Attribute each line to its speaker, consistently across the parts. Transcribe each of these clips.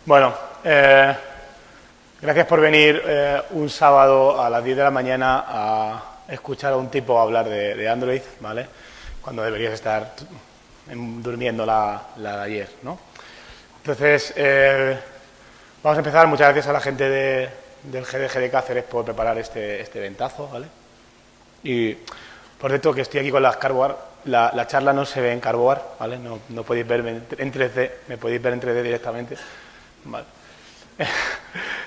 Speaker 1: Bueno, gracias por venir un sábado a las 10 de la mañana a escuchar a un tipo hablar de Android, ¿vale? Cuando deberías estar durmiendo la de ayer, ¿no? Entonces, vamos a empezar. Muchas gracias a la gente del GDG de Cáceres por preparar este eventazo, ¿vale? Y, por cierto, que estoy aquí con las Carboard. La charla no se ve en Carboard, ¿vale? No podéis verme en 3D, me podéis ver en 3D directamente. Vale.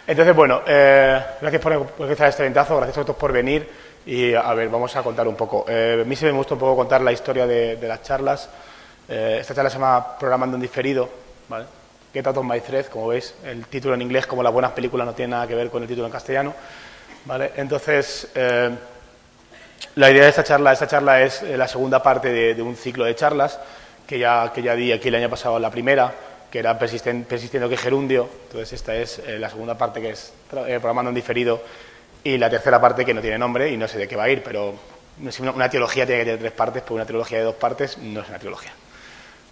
Speaker 1: Entonces, bueno, gracias por empezar este eventazo, gracias a todos por venir y, a ver, vamos a contar un poco. A mí sí me gusta un poco contar la historia de las charlas. Esta charla se llama Programando en diferido, ¿vale? Get Out of My Thread, como veis, el título en inglés, como las buenas películas, no tiene nada que ver con el título en castellano, ¿vale? Entonces, la idea de esta charla es la segunda parte de un ciclo de charlas que ya di aquí el año pasado, la primera, que era persistiendo que gerundio. Entonces esta es la segunda parte, que es programando en diferido, y la tercera parte que no tiene nombre y no sé de qué va a ir, pero si una teología tiene que tener 3 partes, pues una teología de 2 partes no es una teología,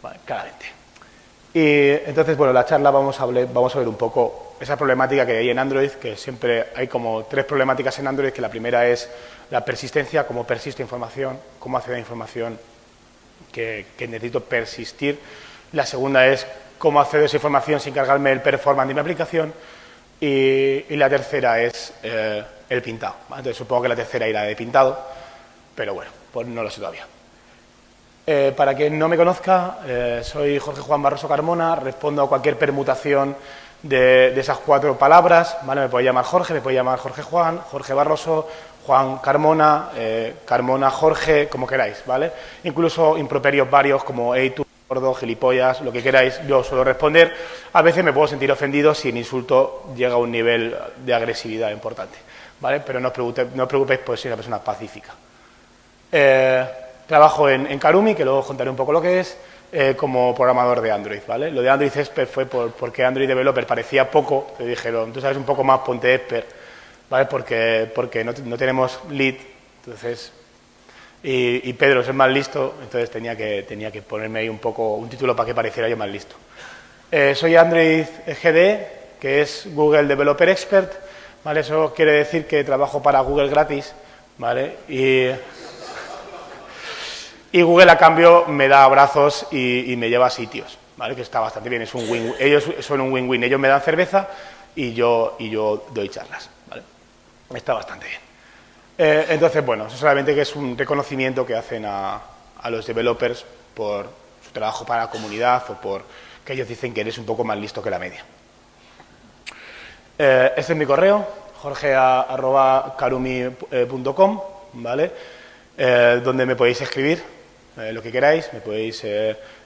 Speaker 1: vale, claramente. Y entonces, bueno, la charla vamos a ver un poco esa problemática que hay en Android, que siempre hay como 3 problemáticas en Android, que la primera es la persistencia, cómo persiste información, cómo accede a información que necesito persistir. La segunda es cómo accedo a esa información sin cargarme el performance de mi aplicación. Y la tercera es el pintado, ¿vale? Entonces supongo que la tercera irá de pintado, pero bueno, pues no lo sé todavía. Para quien no me conozca, soy Jorge Juan Barroso Carmona, respondo a cualquier permutación de esas 4 palabras, ¿vale? Me podéis llamar Jorge, me podéis llamar Jorge Juan, Jorge Barroso, Juan Carmona, Carmona Jorge, como queráis, ¿vale? Incluso improperios varios como hey, tú, gordo, gilipollas, lo que queráis, yo suelo responder. A veces me puedo sentir ofendido si el insulto llega a un nivel de agresividad importante, ¿vale? Pero no os preocupéis, pues soy una persona pacífica. Trabajo en Karumi, que luego os contaré un poco lo que es, como programador de Android, ¿vale? Lo de Android Expert fue porque Android Developer parecía poco, te dijeron, tú sabes un poco más, ponte Expert, ¿vale? Porque no tenemos lead, entonces, y Pedro es el más listo, entonces tenía que ponerme ahí un poco un título para que pareciera yo más listo. Soy Android GD, que es Google Developer Expert, ¿vale? Eso quiere decir que trabajo para Google gratis, ¿vale? Y Google, a cambio, me da abrazos y me lleva a sitios, ¿vale? Que está bastante bien, es un win-win. Ellos son un win-win, ellos me dan cerveza y yo doy charlas, ¿vale? Está bastante bien. Entonces, bueno, eso solamente que es un reconocimiento que hacen a los developers por su trabajo para la comunidad o por que ellos dicen que eres un poco más listo que la media. Este es mi correo, jorge@karumi.com, ¿vale? Donde me podéis escribir lo que queráis, me podéis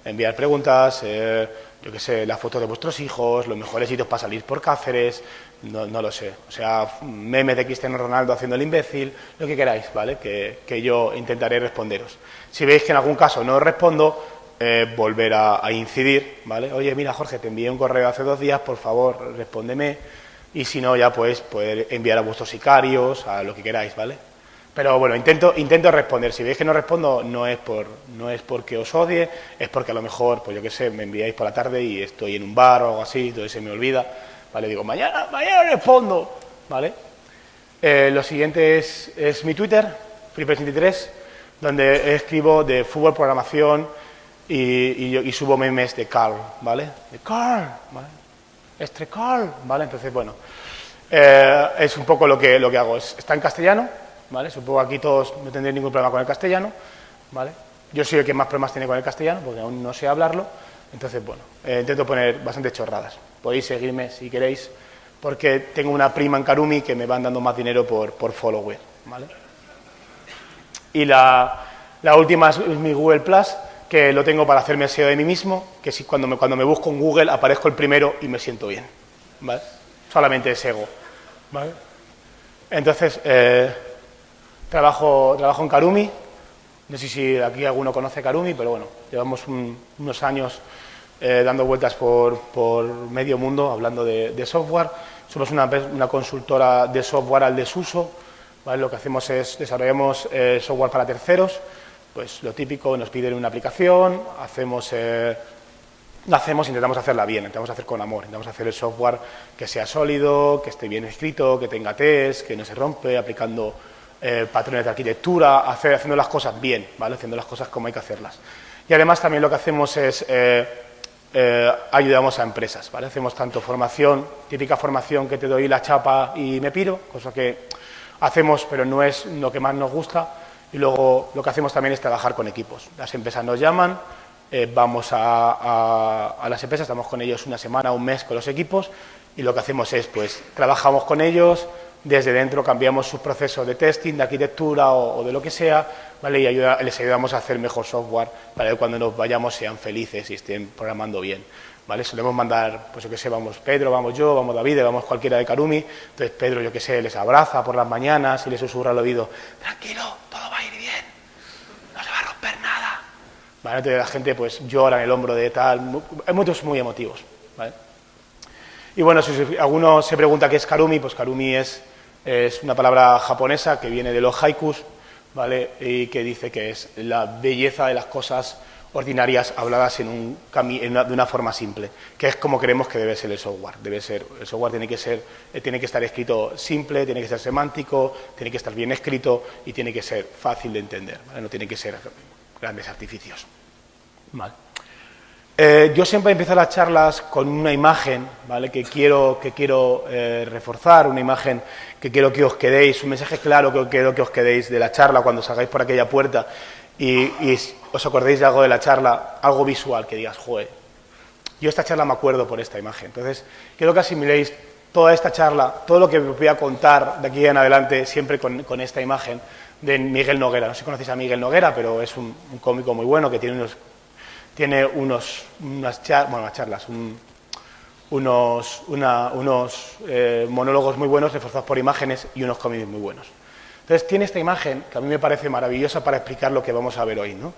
Speaker 1: enviar preguntas, yo qué sé, las fotos de vuestros hijos, los mejores sitios para salir por Cáceres, no lo sé, o sea, memes de Cristiano Ronaldo haciendo el imbécil, lo que queráis, ¿vale? Que yo intentaré responderos. Si veis que en algún caso no os respondo, volver a incidir, ¿vale? Oye, mira, Jorge, te envié un correo hace 2 días, por favor, respóndeme, y si no, ya pues poder enviar a vuestros sicarios, a lo que queráis, ¿vale? Pero bueno, intento responder. Si veis que no respondo, no es porque os odie, es porque a lo mejor, pues yo qué sé, me enviáis por la tarde y estoy en un bar o algo así, entonces se me olvida, ¿vale? Digo, mañana respondo, ¿vale? Lo siguiente es mi Twitter, FreePress23, donde escribo de fútbol, programación y subo memes de Carl, ¿vale? De Carl, ¿vale? Carl, ¿vale? Entonces, bueno, es un poco lo que hago. Está en castellano, ¿vale? Supongo que aquí todos no tendréis ningún problema con el castellano, ¿vale? Yo soy el que más problemas tiene con el castellano, porque aún no sé hablarlo. Entonces, bueno, intento poner bastante chorradas. Podéis seguirme si queréis, porque tengo una prima en Karumi que me van dando más dinero por follower, ¿vale? Y la última es mi Google Plus, que lo tengo para hacerme SEO de mí mismo, que si cuando me busco en Google aparezco el primero y me siento bien, ¿vale? Solamente es ego, ¿vale? Entonces, trabajo en Karumi. No sé si aquí alguno conoce Karumi, pero bueno, llevamos unos años dando vueltas por medio mundo hablando de software. Somos una consultora de software al desuso, ¿vale? Lo que hacemos es desarrollamos software para terceros, pues lo típico, nos piden una aplicación, hacemos la hacemos, intentamos hacerla bien, intentamos hacer con amor, intentamos hacer el software que sea sólido, que esté bien escrito, que tenga test, que no se rompe, aplicando patrones de arquitectura, haciendo las cosas bien, ¿vale? Haciendo las cosas como hay que hacerlas. Y además también lo que hacemos es ayudamos a empresas, ¿vale? Hacemos tanto formación, típica formación que te doy la chapa y me piro, cosa que hacemos pero no es lo que más nos gusta, y luego lo que hacemos también es trabajar con equipos. Las empresas nos llaman, vamos a las empresas, estamos con ellos una semana, un mes con los equipos, y lo que hacemos es, pues, trabajamos con ellos, desde dentro cambiamos sus procesos de testing, de arquitectura o de lo que sea, ¿vale? Y les ayudamos a hacer mejor software para que cuando nos vayamos sean felices y estén programando bien, ¿vale? Solemos mandar, pues yo que sé, vamos Pedro, vamos yo, vamos David, vamos cualquiera de Karumi, entonces Pedro, yo que sé, les abraza por las mañanas y les susurra al oído, tranquilo, todo va a ir bien, no se va a romper nada, ¿vale? Entonces la gente pues llora en el hombro de tal, hay momentos muy emotivos, ¿vale? Y bueno, si alguno se pregunta qué es Karumi, pues Karumi es una palabra japonesa que viene de los haikus, ¿vale? Y que dice que es la belleza de las cosas ordinarias habladas de una forma simple, que es como creemos que debe ser el software. El software tiene que estar escrito simple, tiene que ser semántico, tiene que estar bien escrito y tiene que ser fácil de entender, ¿vale? No tiene que ser grandes artificios. Vale. Yo siempre empiezo las charlas con una imagen, ¿vale? que quiero reforzar, una imagen que quiero que os quedéis, un mensaje claro que quiero que os quedéis de la charla cuando salgáis por aquella puerta y os acordéis de algo de la charla, algo visual, que digas, joder, yo esta charla me acuerdo por esta imagen. Entonces, quiero que asimiléis toda esta charla, todo lo que os voy a contar de aquí en adelante, siempre con esta imagen de Miguel Noguera. No sé si conocéis a Miguel Noguera, pero es un cómico muy bueno que tiene unos monólogos muy buenos reforzados por imágenes y unos cómics muy buenos. Entonces tiene esta imagen que a mí me parece maravillosa para explicar lo que vamos a ver hoy, ¿no?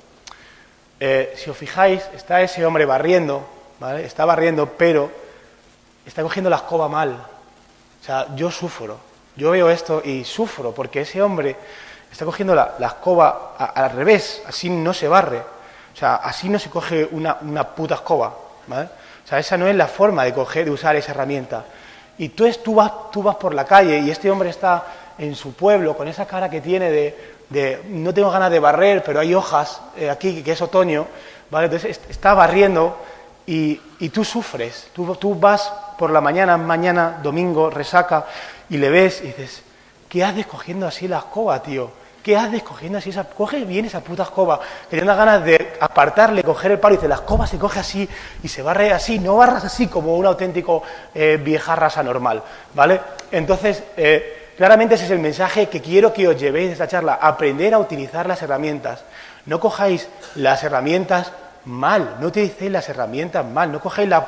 Speaker 1: Si os fijáis, está ese hombre barriendo, ¿vale? Está barriendo, pero está cogiendo la escoba mal. O sea, yo sufro. Yo veo esto y sufro porque ese hombre está cogiendo la escoba al revés, así no se barre. O sea, así no se coge una puta escoba, ¿vale? O sea, esa no es la forma de usar esa herramienta. Y tú vas por la calle y este hombre está en su pueblo con esa cara que tiene de no tengo ganas de barrer, pero hay hojas aquí, que es otoño, ¿vale? Entonces está barriendo y tú sufres. Tú vas por la mañana, domingo, resaca, y le ves y dices, ¿qué haces cogiendo así la escoba, tío? ¿Qué haces cogiendo así coge bien esa puta escoba? Que tienes ganas de apartarle, coger el palo y dice, la escoba se coge así y se barre así, no barras así como un auténtico viejarras anormal, ¿vale? Entonces, claramente ese es el mensaje que quiero que os llevéis de esta charla, aprender a utilizar las herramientas. No cojáis las herramientas mal, no utilicéis las herramientas mal, no cojáis la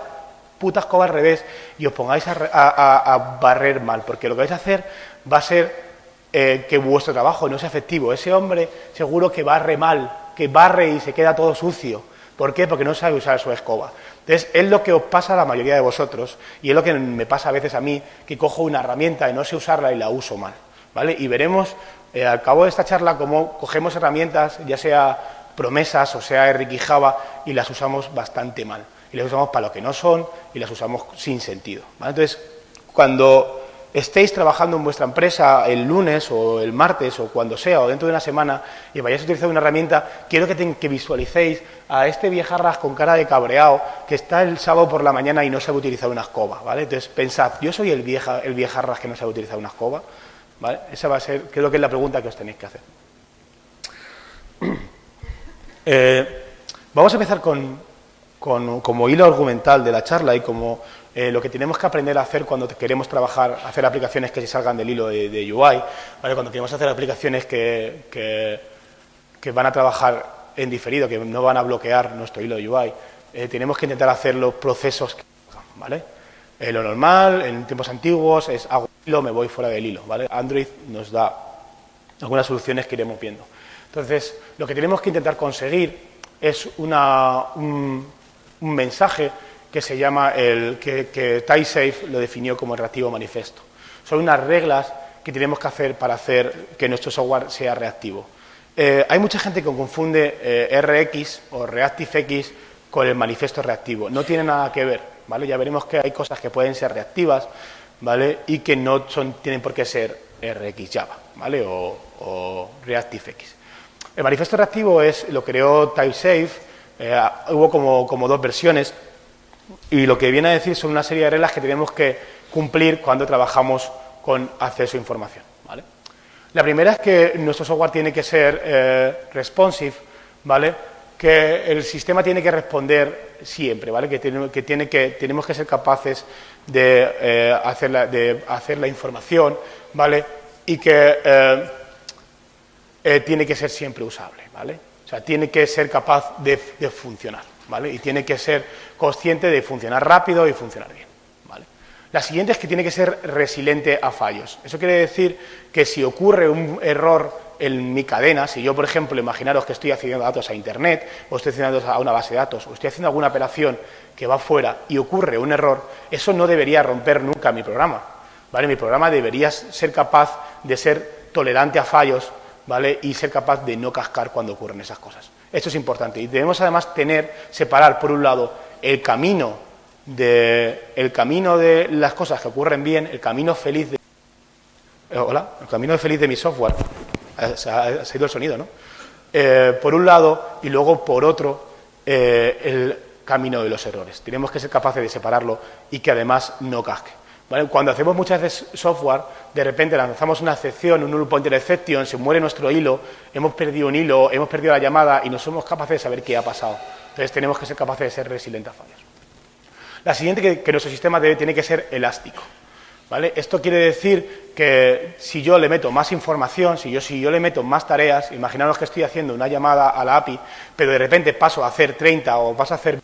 Speaker 1: puta escoba al revés y os pongáis a barrer mal, porque lo que vais a hacer va a ser que vuestro trabajo no sea efectivo. Ese hombre seguro que barre mal, que barre y se queda todo sucio. ¿Por qué? Porque no sabe usar su escoba. Entonces, es lo que os pasa a la mayoría de vosotros y es lo que me pasa a veces a mí, que cojo una herramienta y no sé usarla y la uso mal, ¿vale? Y veremos al cabo de esta charla cómo cogemos herramientas, ya sea promesas o sea R y Java, y las usamos bastante mal. Y las usamos para lo que no son y las usamos sin sentido, ¿vale? Entonces, cuando estéis trabajando en vuestra empresa el lunes o el martes o cuando sea o dentro de una semana y vayáis a utilizar una herramienta, quiero que visualicéis a este viejarras con cara de cabreado que está el sábado por la mañana y no sabe utilizar una escoba, ¿vale? Entonces pensad, yo soy el viejarras que no sabe utilizar una escoba, ¿vale? Esa va a ser, creo que es la pregunta que os tenéis que hacer. Vamos a empezar como hilo argumental de la charla y como lo que tenemos que aprender a hacer cuando queremos hacer aplicaciones que se salgan del hilo de UI, ¿vale? Cuando queremos hacer aplicaciones que van a trabajar en diferido, que no van a bloquear nuestro hilo de UI, tenemos que intentar hacer los procesos, ¿vale? Lo normal, en tiempos antiguos, es hago un hilo, me voy fuera del hilo, ¿vale? Android nos da algunas soluciones que iremos viendo. Entonces, lo que tenemos que intentar conseguir es un mensaje que se llama que TypeSafe lo definió como el reactivo manifiesto. Son unas reglas que tenemos que hacer para hacer que nuestro software sea reactivo. Hay mucha gente que confunde RX o ReactiveX con el manifiesto reactivo. No tiene nada que ver, ¿vale? Ya veremos que hay cosas que pueden ser reactivas, ¿vale? Y que no tienen por qué ser RxJava, ¿vale? O ReactiveX. El manifiesto reactivo lo creó TypeSafe, hubo como dos versiones, y lo que viene a decir son una serie de reglas que tenemos que cumplir cuando trabajamos con acceso a información, ¿vale? La primera es que nuestro software tiene que ser responsive, ¿vale? Que el sistema tiene que responder siempre, ¿vale? Que tenemos que ser capaces de hacer la información, ¿vale? Y que tiene que ser siempre usable, ¿vale? O sea, tiene que ser capaz de funcionar, ¿vale? Y tiene que ser consciente de funcionar rápido y funcionar bien, ¿vale? La siguiente es que tiene que ser resiliente a fallos. Eso quiere decir que si ocurre un error en mi cadena, si yo, por ejemplo, imaginaros que estoy accediendo datos a Internet, o estoy accediendo datos a una base de datos, o estoy haciendo alguna operación que va fuera y ocurre un error, eso no debería romper nunca mi programa, ¿vale? Mi programa debería ser capaz de ser tolerante a fallos, ¿vale? Y ser capaz de no cascar cuando ocurren esas cosas. Esto es importante. Y debemos además separar, por un lado, el camino de las cosas que ocurren bien, el camino feliz de... el camino feliz de mi software. Se ha ido el sonido, ¿no? Por un lado, y luego por otro, el camino de los errores. Tenemos que ser capaces de separarlo y que además no casque, ¿vale? Cuando hacemos muchas veces software, de repente lanzamos una excepción, un null pointer exception, se muere nuestro hilo, hemos perdido un hilo, hemos perdido la llamada y no somos capaces de saber qué ha pasado. Entonces tenemos que ser capaces de ser resilientes a fallos. La siguiente, que nuestro sistema tiene que ser elástico, ¿vale? Esto quiere decir que si yo le meto más información, si yo le meto más tareas, imaginaos que estoy haciendo una llamada a la API, pero de repente paso a hacer 30 o paso a hacer...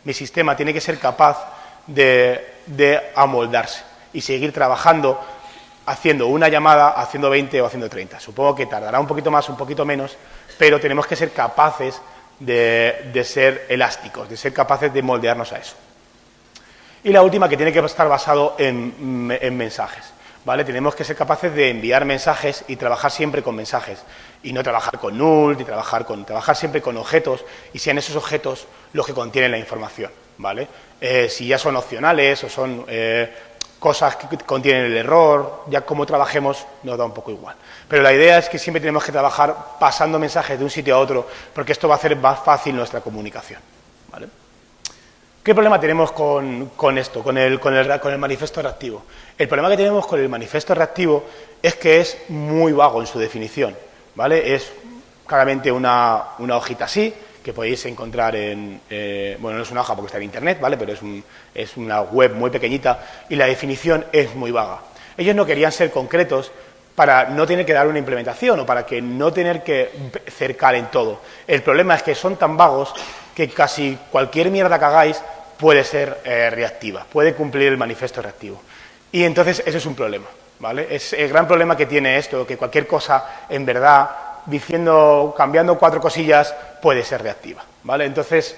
Speaker 1: Mi sistema tiene que ser capaz de amoldarse y seguir trabajando haciendo una llamada, haciendo 20 o haciendo 30. Supongo que tardará un poquito más, un poquito menos, pero tenemos que ser capaces de ser elásticos, de ser capaces de moldearnos a eso. Y la última, que tiene que estar basado en mensajes, ¿vale? Tenemos que ser capaces de enviar mensajes y trabajar siempre con mensajes, y no trabajar con null, ni trabajar siempre con objetos, y sean esos objetos los que contienen la información, ¿vale? Si ya son opcionales o son cosas que contienen el error, ya como trabajemos nos da un poco igual. Pero la idea es que siempre tenemos que trabajar pasando mensajes de un sitio a otro, porque esto va a hacer más fácil nuestra comunicación, ¿vale? ¿Qué problema tenemos con esto, con el manifiesto reactivo? El problema que tenemos con el manifiesto reactivo es que es muy vago en su definición, ¿vale? Es claramente una hojita así, que podéis encontrar bueno, no es una hoja porque está en Internet, ¿vale? Pero es una web muy pequeñita y la definición es muy vaga. Ellos no querían ser concretos para no tener que dar una implementación o para que no tener que cercar en todo. El problema es que son tan vagos que casi cualquier mierda que hagáis puede ser reactiva, puede cumplir el manifiesto reactivo. Y entonces eso es un problema, ¿vale? Es el gran problema que tiene esto, que cualquier cosa, en verdad, cambiando 4 cosillas, puede ser reactiva, ¿vale? Entonces,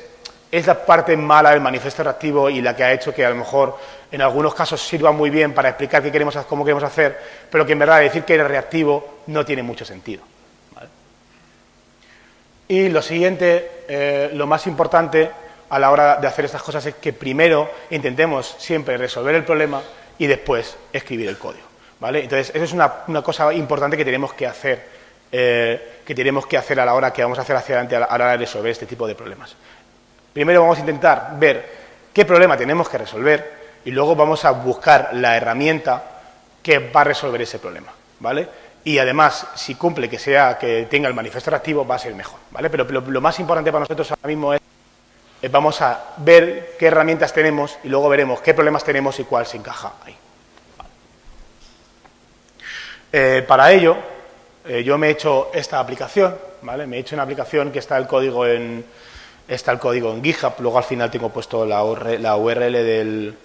Speaker 1: es la parte mala del manifiesto reactivo y la que ha hecho que a lo mejor en algunos casos sirva muy bien para explicar cómo queremos hacer, pero que en verdad decir que es reactivo no tiene mucho sentido, ¿vale? Y lo siguiente, lo más importante a la hora de hacer estas cosas es que primero intentemos siempre resolver el problema y después escribir el código, ¿vale? Entonces, eso es una cosa importante que tenemos que hacer a la hora que vamos a hacer hacia adelante a la hora de resolver este tipo de problemas. Primero vamos a intentar ver qué problema tenemos que resolver y luego vamos a buscar la herramienta que va a resolver ese problema, ¿vale? Y además, si cumple que tenga el manifiesto reactivo, va a ser mejor, ¿vale? Pero lo más importante para nosotros ahora mismo es vamos a ver qué herramientas tenemos y luego veremos qué problemas tenemos y cuál se encaja ahí. Vale. Para ello, yo me he hecho esta aplicación, ¿vale? Me he hecho una aplicación que está el código en GitHub, luego al final tengo puesto la URL del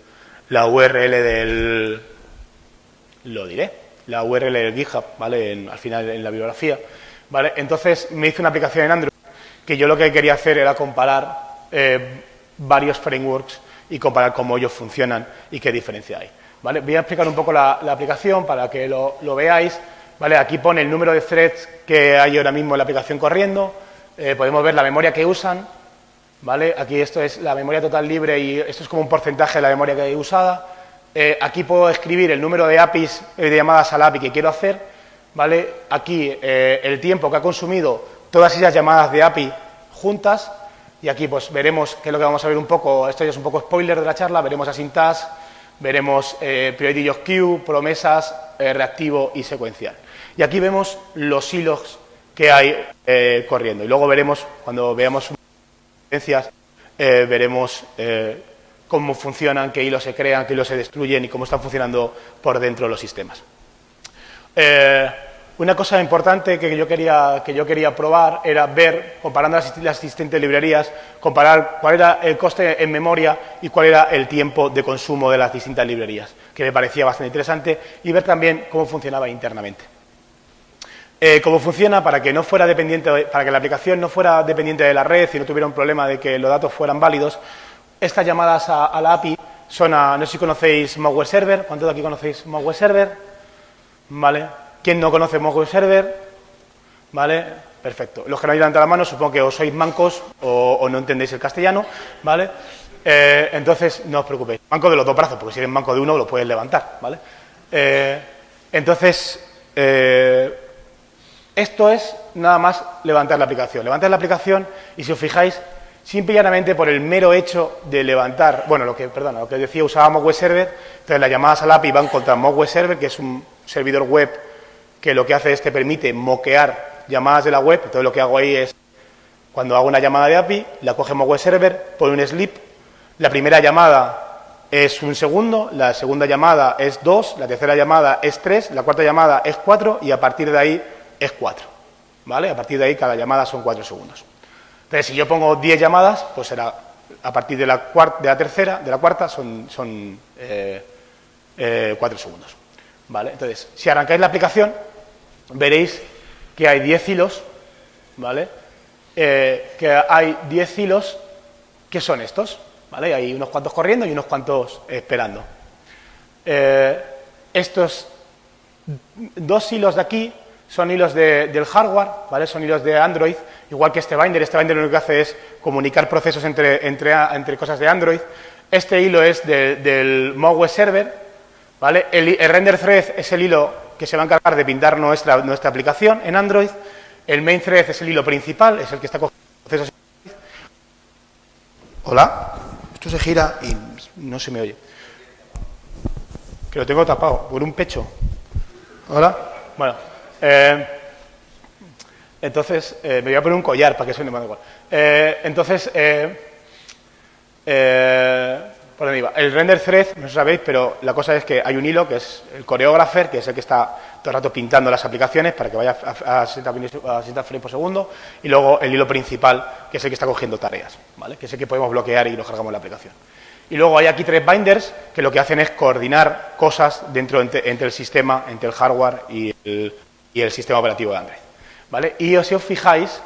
Speaker 1: GitHub, ¿vale? Al final en la bibliografía, ¿vale? Entonces me hice una aplicación en Android que yo lo que quería hacer era comparar varios frameworks y comparar cómo ellos funcionan y qué diferencia hay, ¿vale? Voy a explicar un poco la aplicación para que lo veáis, ¿vale? Aquí pone el número de threads que hay ahora mismo en la aplicación corriendo, podemos ver la memoria que usan, ¿vale? Aquí esto es la memoria total libre y esto es como un porcentaje de la memoria que hay usada. Aquí puedo escribir el número de APIs, de llamadas a la API que quiero hacer, ¿vale? Aquí el tiempo que ha consumido todas esas llamadas de API juntas, y aquí pues veremos qué es lo que vamos a ver un poco, esto ya es un poco spoiler de la charla, veremos async task, veremos priority of queue, promesas, reactivo y secuencial. Y aquí vemos los hilos que hay corriendo, y luego veremos, cuando veamos secuencias, veremos cómo funcionan, qué hilos se crean, qué hilos se destruyen y cómo están funcionando por dentro los sistemas. Una cosa importante que yo quería probar era ver, comparando las distintas librerías, comparar cuál era el coste en memoria y cuál era el tiempo de consumo de las distintas librerías, que me parecía bastante interesante, y ver también cómo funcionaba internamente. Cómo funciona para que no fuera dependiente, para que la aplicación no fuera dependiente de la red y no tuviera un problema de que los datos fueran válidos. Estas llamadas a la API son no sé si conocéis Mongo Server. ¿Cuántos de aquí conocéis Mongo Server? ¿Vale? ¿Quién no conoce Mongo Server? ¿Vale? Perfecto. Los que no habéis levantado la mano, supongo que o sois mancos o no entendéis el castellano, ¿vale? Entonces, no os preocupéis. Manco de los dos brazos, porque si eres manco de uno, lo puedes levantar, ¿vale? Entonces, esto es nada más levantar la aplicación. Levantar la aplicación y, si os fijáis, simple y llanamente por el mero hecho de levantar, bueno, lo que decía, usaba Mongo Server, entonces las llamadas a la API van contra Mongo Server, que es un servidor web que lo que hace es te permite moquear llamadas de la web. Entonces lo que hago ahí es, cuando hago una llamada de API, la coge Mongo Server, pone un sleep, la primera llamada es 1 segundo, la segunda llamada es 2, la tercera llamada es 3, la cuarta llamada es 4 y a partir de ahí es 4, ¿vale? A partir de ahí cada llamada son 4 segundos. Entonces, si yo pongo 10 llamadas, pues será a partir de la cuarta son 4 segundos, ¿vale? Entonces, si arrancáis la aplicación, veréis que hay 10 hilos, ¿vale? Que hay 10 hilos que son estos, ¿vale? Hay unos cuantos corriendo y unos cuantos esperando. Estos 2 hilos de aquí son hilos del hardware, ¿vale? Son hilos de Android, igual que este binder. Este binder lo único que hace es comunicar procesos entre cosas de Android. Este hilo es del Mongo Server, ¿vale? El render thread es el hilo que se va a encargar de pintar nuestra aplicación en Android. El main thread es el hilo principal, es el que está cogiendo procesos. Hola, esto se gira y no se me oye. Que lo tengo tapado por un pecho. Hola, bueno. Entonces, me voy a poner un collar para que suene más igual. ¿Por dónde iba? El render thread, no sabéis, pero la cosa es que hay un hilo que es el choreographer, que es el que está todo el rato pintando las aplicaciones para que vaya a 60 frames por segundo, y luego el hilo principal, que es el que está cogiendo tareas, ¿vale? Que es el que podemos bloquear y nos cargamos la aplicación. Y luego hay aquí 3 binders que lo que hacen es coordinar cosas entre el sistema, entre el hardware y el sistema operativo de Android, ¿vale? Y si os fijáis,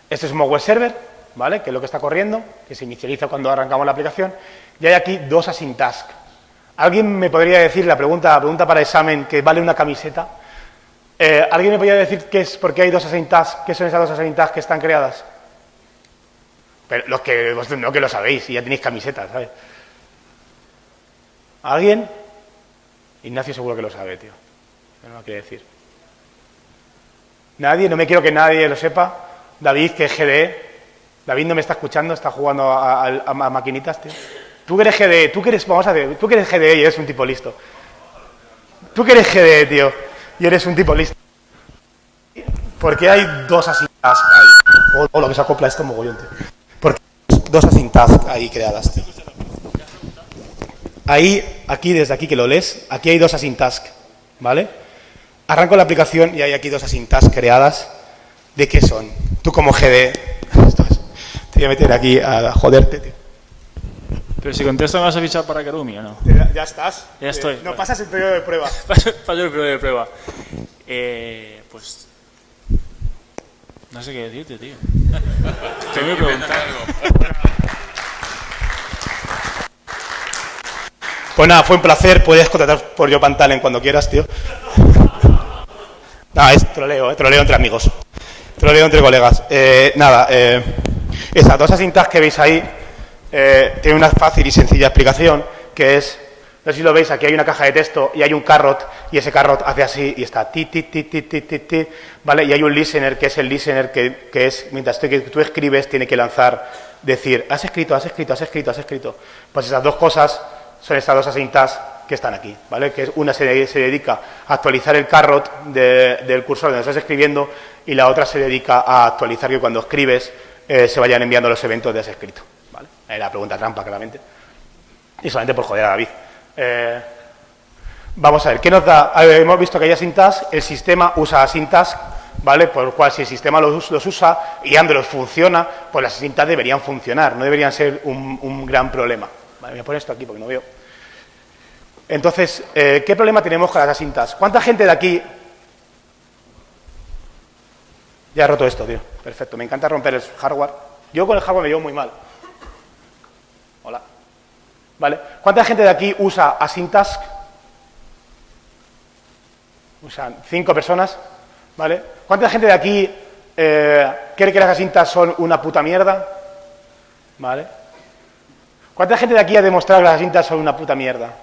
Speaker 1: este es Mongo Server, ¿vale? Que es lo que está corriendo, que se inicializa cuando arrancamos la aplicación, y hay aquí 2 async tasks. ¿Alguien me podría decir, la pregunta para examen, que vale una camiseta? ¿Alguien me podría decir por qué hay 2 async tasks? ¿Qué son esas 2 async tasks que están creadas? Pero los que vosotros no, que lo sabéis y ya tenéis camisetas, ¿sabes? ¿Alguien? Ignacio seguro que lo sabe, tío. No lo quiere decir. ¿Nadie? No me quiero que nadie lo sepa. David, que es GDE. David no me está escuchando, está jugando a maquinitas, tío. Tú que eres GDE, tú que eres GDE y eres un tipo listo. Tú que eres GDE, tío, y eres un tipo listo. ¿Por qué hay 2 async tasks ahí? O lo que se acopla esto mogollón, tío. ¿Por qué hay 2 async tasks ahí creadas, tío? Ahí, aquí, desde aquí que lo lees, aquí hay 2 async tasks, ¿vale? Arranco la aplicación y hay aquí 2 async tasks creadas. ¿De qué son? Tú como GDE, te voy a meter aquí a joderte, tío.
Speaker 2: Pero si contesto, ¿me vas a fichar para Karumi o no?
Speaker 1: Ya estás.
Speaker 2: Ya estoy.
Speaker 1: No pasas el periodo de prueba.
Speaker 2: Paso el periodo de prueba. Pues... no sé qué decirte, tío. Te voy a preguntar algo.
Speaker 1: Pues nada, fue un placer. Puedes contratar por Yo Pantalen cuando quieras, tío. Nada, es troleo entre amigos. Troleo entre colegas. Esas dos asyntax que veis ahí tienen una fácil y sencilla explicación, que es, no sé si lo veis, aquí hay una caja de texto y hay un carrot, y ese carrot hace así y está ti, ti, ti, ti, ti, ti, ti, ¿vale? Y hay un listener, que es el listener que es, mientras tú escribes, tiene que lanzar, decir, has escrito, has escrito, has escrito, has escrito. Pues esas dos cosas son estas dos asyntax que están aquí, ¿vale? Que una se dedica a actualizar el carrot del cursor donde estás escribiendo, y la otra se dedica a actualizar que cuando escribes se vayan enviando los eventos de ese escrito, ¿vale? La pregunta trampa, claramente. Y solamente por joder a David. Vamos a ver, ¿qué nos da? Hemos visto que hay asyntax, el sistema usa asyntax, ¿vale? Por lo cual, si el sistema los usa y Android funciona, pues las asyntax deberían funcionar, no deberían ser un gran problema. Vale, voy a poner esto aquí porque no veo. Entonces, ¿qué problema tenemos con las asyntax? ¿Cuánta gente de aquí... Ya he roto esto, tío. Perfecto, me encanta romper el hardware. Yo con el hardware me llevo muy mal. Hola. ¿Vale? ¿Cuánta gente de aquí usa asyntax? Usan 5 personas, ¿vale? ¿Cuánta gente de aquí cree que las asyntax son una puta mierda? ¿Vale? ¿Cuánta gente de aquí ha demostrado que las asyntax son una puta mierda?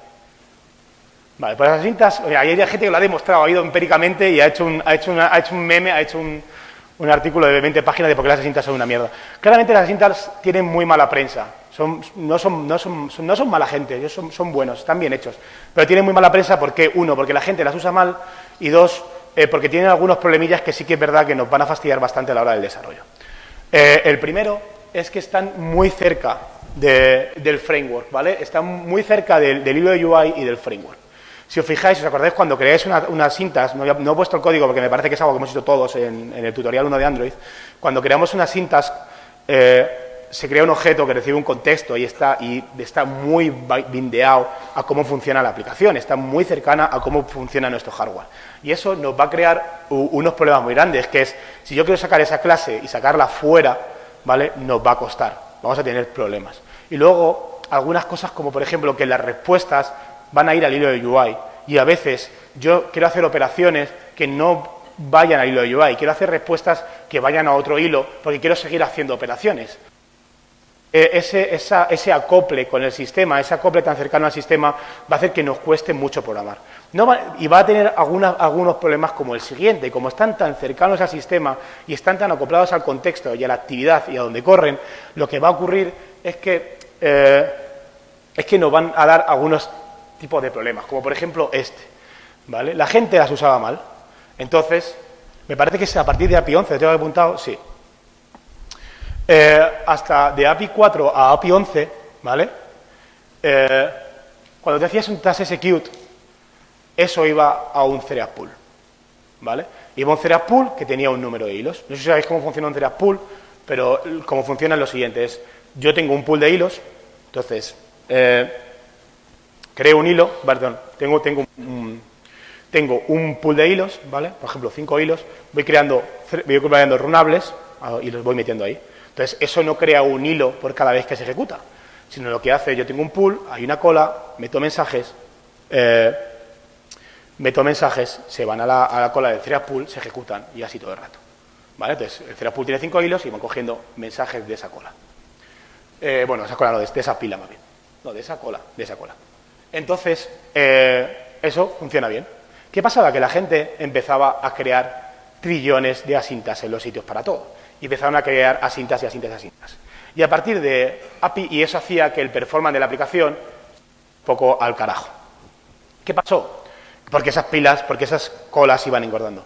Speaker 1: Vale, pues las asyntax, hay gente que lo ha demostrado, ha ido empíricamente y ha hecho un meme, ha hecho un artículo de 20 páginas de por qué las asyntax son una mierda. Claramente las asyntax tienen muy mala prensa, no son mala gente, ellos son buenos, están bien hechos, pero tienen muy mala prensa porque, uno, porque la gente las usa mal, y dos, porque tienen algunos problemillas que sí que es verdad que nos van a fastidiar bastante a la hora del desarrollo. El primero es que están muy cerca del framework, ¿vale? Están muy cerca del hilo de UI y del framework. Si os fijáis, os acordáis, cuando creáis una syntax, no he puesto el código porque me parece que es algo que hemos hecho todos en el tutorial 1 de Android, cuando creamos una syntax, se crea un objeto que recibe un contexto y está muy bindeado a cómo funciona la aplicación, está muy cercana a cómo funciona nuestro hardware. Y eso nos va a crear unos problemas muy grandes, que es, si yo quiero sacar esa clase y sacarla fuera, ¿vale?, nos va a costar, vamos a tener problemas. Y luego, algunas cosas como, por ejemplo, que las respuestas van a ir al hilo de UI, y a veces yo quiero hacer operaciones que no vayan al hilo de UI, quiero hacer respuestas que vayan a otro hilo porque quiero seguir haciendo operaciones. Ese acople con el sistema, ese acople tan cercano al sistema, va a hacer que nos cueste mucho programar. Y va a tener algunos problemas como el siguiente: como están tan cercanos al sistema y están tan acoplados al contexto y a la actividad y a donde corren, lo que va a ocurrir es que nos van a dar algunos tipos de problemas, como por ejemplo ¿vale? La gente las usaba mal. Entonces, me parece que es a partir de API 11, ¿lo tengo apuntado? Sí. Hasta de API 4 a API 11, ¿vale? Cuando te hacías un task execute, eso iba a un thread pool, ¿vale? Iba a un thread pool que tenía un número de hilos. No sé si sabéis cómo funciona un thread pool, pero cómo funciona es lo siguiente: yo tengo un pool de hilos, entonces creo un hilo, perdón, tengo un pool de hilos, ¿vale? Por ejemplo, 5 hilos, voy creando runables y los voy metiendo ahí. Entonces, eso no crea un hilo por cada vez que se ejecuta, sino lo que hace, yo tengo un pool, hay una cola, meto mensajes, se van a la cola del thread pool, se ejecutan y así todo el rato, ¿vale? Entonces, el thread pool tiene 5 hilos y van cogiendo mensajes de esa cola. Bueno, esa cola no, de esa pila más bien. No, de esa cola. Entonces, eso funciona bien. ¿Qué pasaba? Que la gente empezaba a crear trillones de asyntax en los sitios para todo. Y empezaron a crear asyntax y asyntax y asyntax. Y a partir de API, y eso hacía que el performance de la aplicación un poco al carajo. ¿Qué pasó? Porque esas colas iban engordando.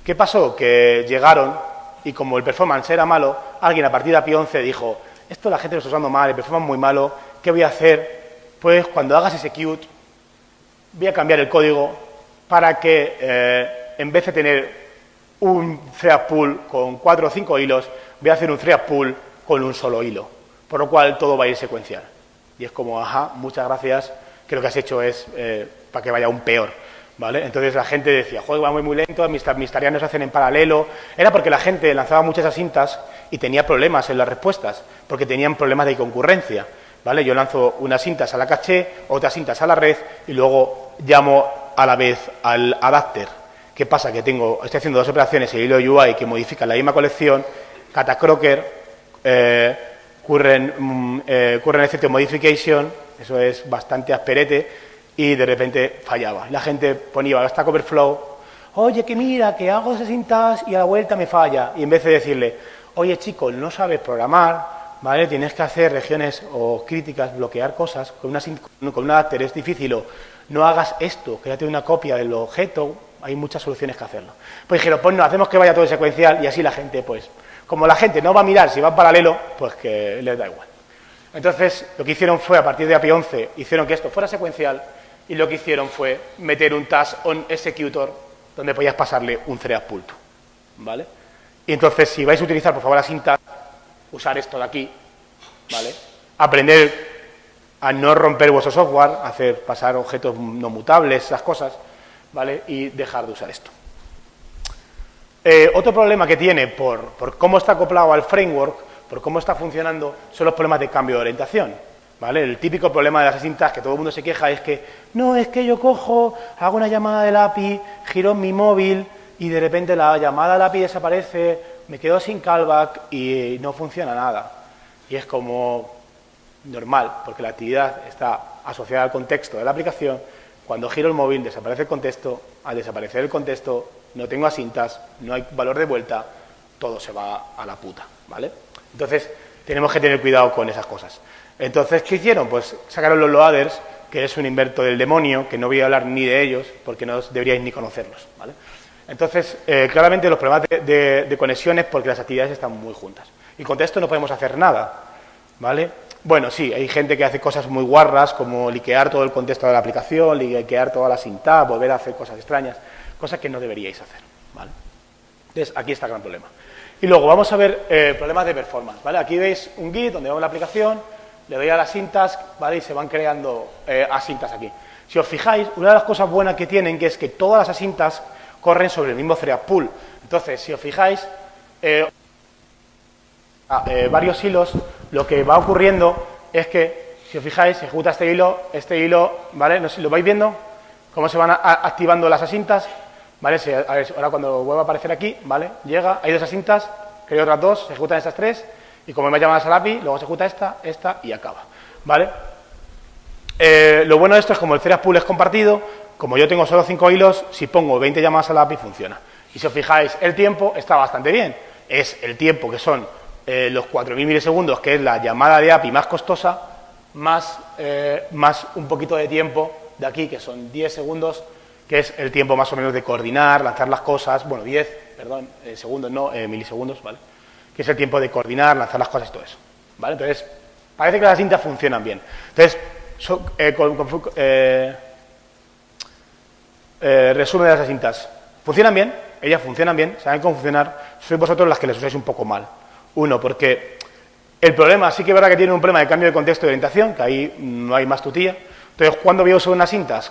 Speaker 1: ¿Qué pasó? Que llegaron y como el performance era malo, alguien a partir de API 11 dijo: esto la gente lo está usando mal, el performance muy malo, ¿qué voy a hacer? Pues cuando hagas execute, voy a cambiar el código para que en vez de tener un thread pool con 4 o 5 hilos, voy a hacer un thread pool con un solo hilo, por lo cual todo va a ir secuencial. Y es como, ajá, muchas gracias, que lo que has hecho es para que vaya aún peor, ¿vale? Entonces la gente decía, joder, va muy lento, mis tareas no se hacen en paralelo. Era porque la gente lanzaba muchas asyntax y tenía problemas en las respuestas, porque tenían problemas de concurrencia, ¿vale? Yo lanzo una asyntax a la caché, otra asyntax a la red y luego llamo a la vez al adapter. ¿Qué pasa? Que estoy haciendo dos operaciones en el hilo UI que modifican la misma colección. Catacroker current effective modification, eso es bastante asperete, y de repente fallaba. La gente ponía Stack Overflow, oye, que mira, que hago ese syntax y a la vuelta me falla. Y en vez de decirle, oye, chico, no sabes programar, ¿vale? Tienes que hacer regiones o críticas, bloquear cosas, con un adapter es difícil, o no hagas esto, créate una copia del objeto, hay muchas soluciones que hacerlo. Pues dijeron, pues no, hacemos que vaya todo secuencial y así la gente, pues, como la gente no va a mirar si va en paralelo, pues que les da igual. Entonces, lo que hicieron fue, a partir de API 11, hicieron que esto fuera secuencial y lo que hicieron fue meter un task on executor donde podías pasarle un thread pull to, ¿vale? Y entonces, si vais a utilizar, por favor, la sintax, usar esto de aquí, ¿vale? Aprender a no romper vuestro software, hacer pasar objetos no mutables, esas cosas, ¿vale? Y dejar de usar esto. Otro problema que tiene por cómo está acoplado al framework, por cómo está funcionando, son los problemas de cambio de orientación, ¿vale? El típico problema de las syntax que todo el mundo se queja es que, no, es que yo cojo, hago una llamada del API, giro en mi móvil y de repente la llamada del API desaparece, me quedo sin callback y no funciona nada. Y es como normal, porque la actividad está asociada al contexto de la aplicación. Cuando giro el móvil, desaparece el contexto. Al desaparecer el contexto, no tengo asyntax, no hay valor de vuelta, todo se va a la puta, ¿vale? Entonces, tenemos que tener cuidado con esas cosas. Entonces, ¿qué hicieron? Pues sacaron los loaders, que es un invento del demonio, que no voy a hablar ni de ellos, porque no deberíais ni conocerlos, ¿vale? Entonces, claramente los problemas de conexiones, porque las actividades están muy juntas. Y con esto no podemos hacer nada, ¿vale? Bueno, sí, hay gente que hace cosas muy guarras, como liquear todo el contexto de la aplicación, liquear toda la syntax, volver a hacer cosas extrañas, cosas que no deberíais hacer, ¿vale? Entonces, aquí está el gran problema. Y luego vamos a ver problemas de performance, ¿vale? Aquí veis un Git donde vamos la aplicación, le doy a la syntax, ¿vale? Y se van creando asyntax aquí. Si os fijáis, una de las cosas buenas que tienen que es que todas las asyntax corren sobre el mismo thread pool. Entonces, si os fijáis, varios hilos, lo que va ocurriendo es que, si os fijáis, se ejecuta este hilo, ¿vale? No sé si lo vais viendo, cómo se van activando las asyntax, ¿vale? A ver, ahora cuando vuelva a aparecer aquí, ¿vale? Llega, hay dos asyntax, creo otras dos, se ejecutan estas tres, y como me llamadas al API, luego se ejecuta esta y acaba, ¿vale? Lo bueno de esto es como el thread pool es compartido, como yo tengo solo 5 hilos, si pongo 20 llamadas al API funciona. Y si os fijáis, el tiempo está bastante bien. Es el tiempo que son los 4.000 milisegundos, que es la llamada de API más costosa, más un poquito de tiempo de aquí, que son 10 segundos, que es el tiempo más o menos de coordinar, lanzar las cosas, bueno, 10, perdón, segundos, no, milisegundos, ¿vale? Que es el tiempo de coordinar, lanzar las cosas y todo eso, ¿vale? Entonces, parece que las cintas funcionan bien. Entonces, resumen de las cintas. ¿Funcionan bien? Ellas funcionan bien, saben cómo funcionar, sois vosotros las que les usáis un poco mal. Uno, porque el problema, sí que es verdad que tiene un problema de cambio de contexto y de orientación, que ahí no hay más tutía. Entonces, ¿cuándo voy a usar una syntax?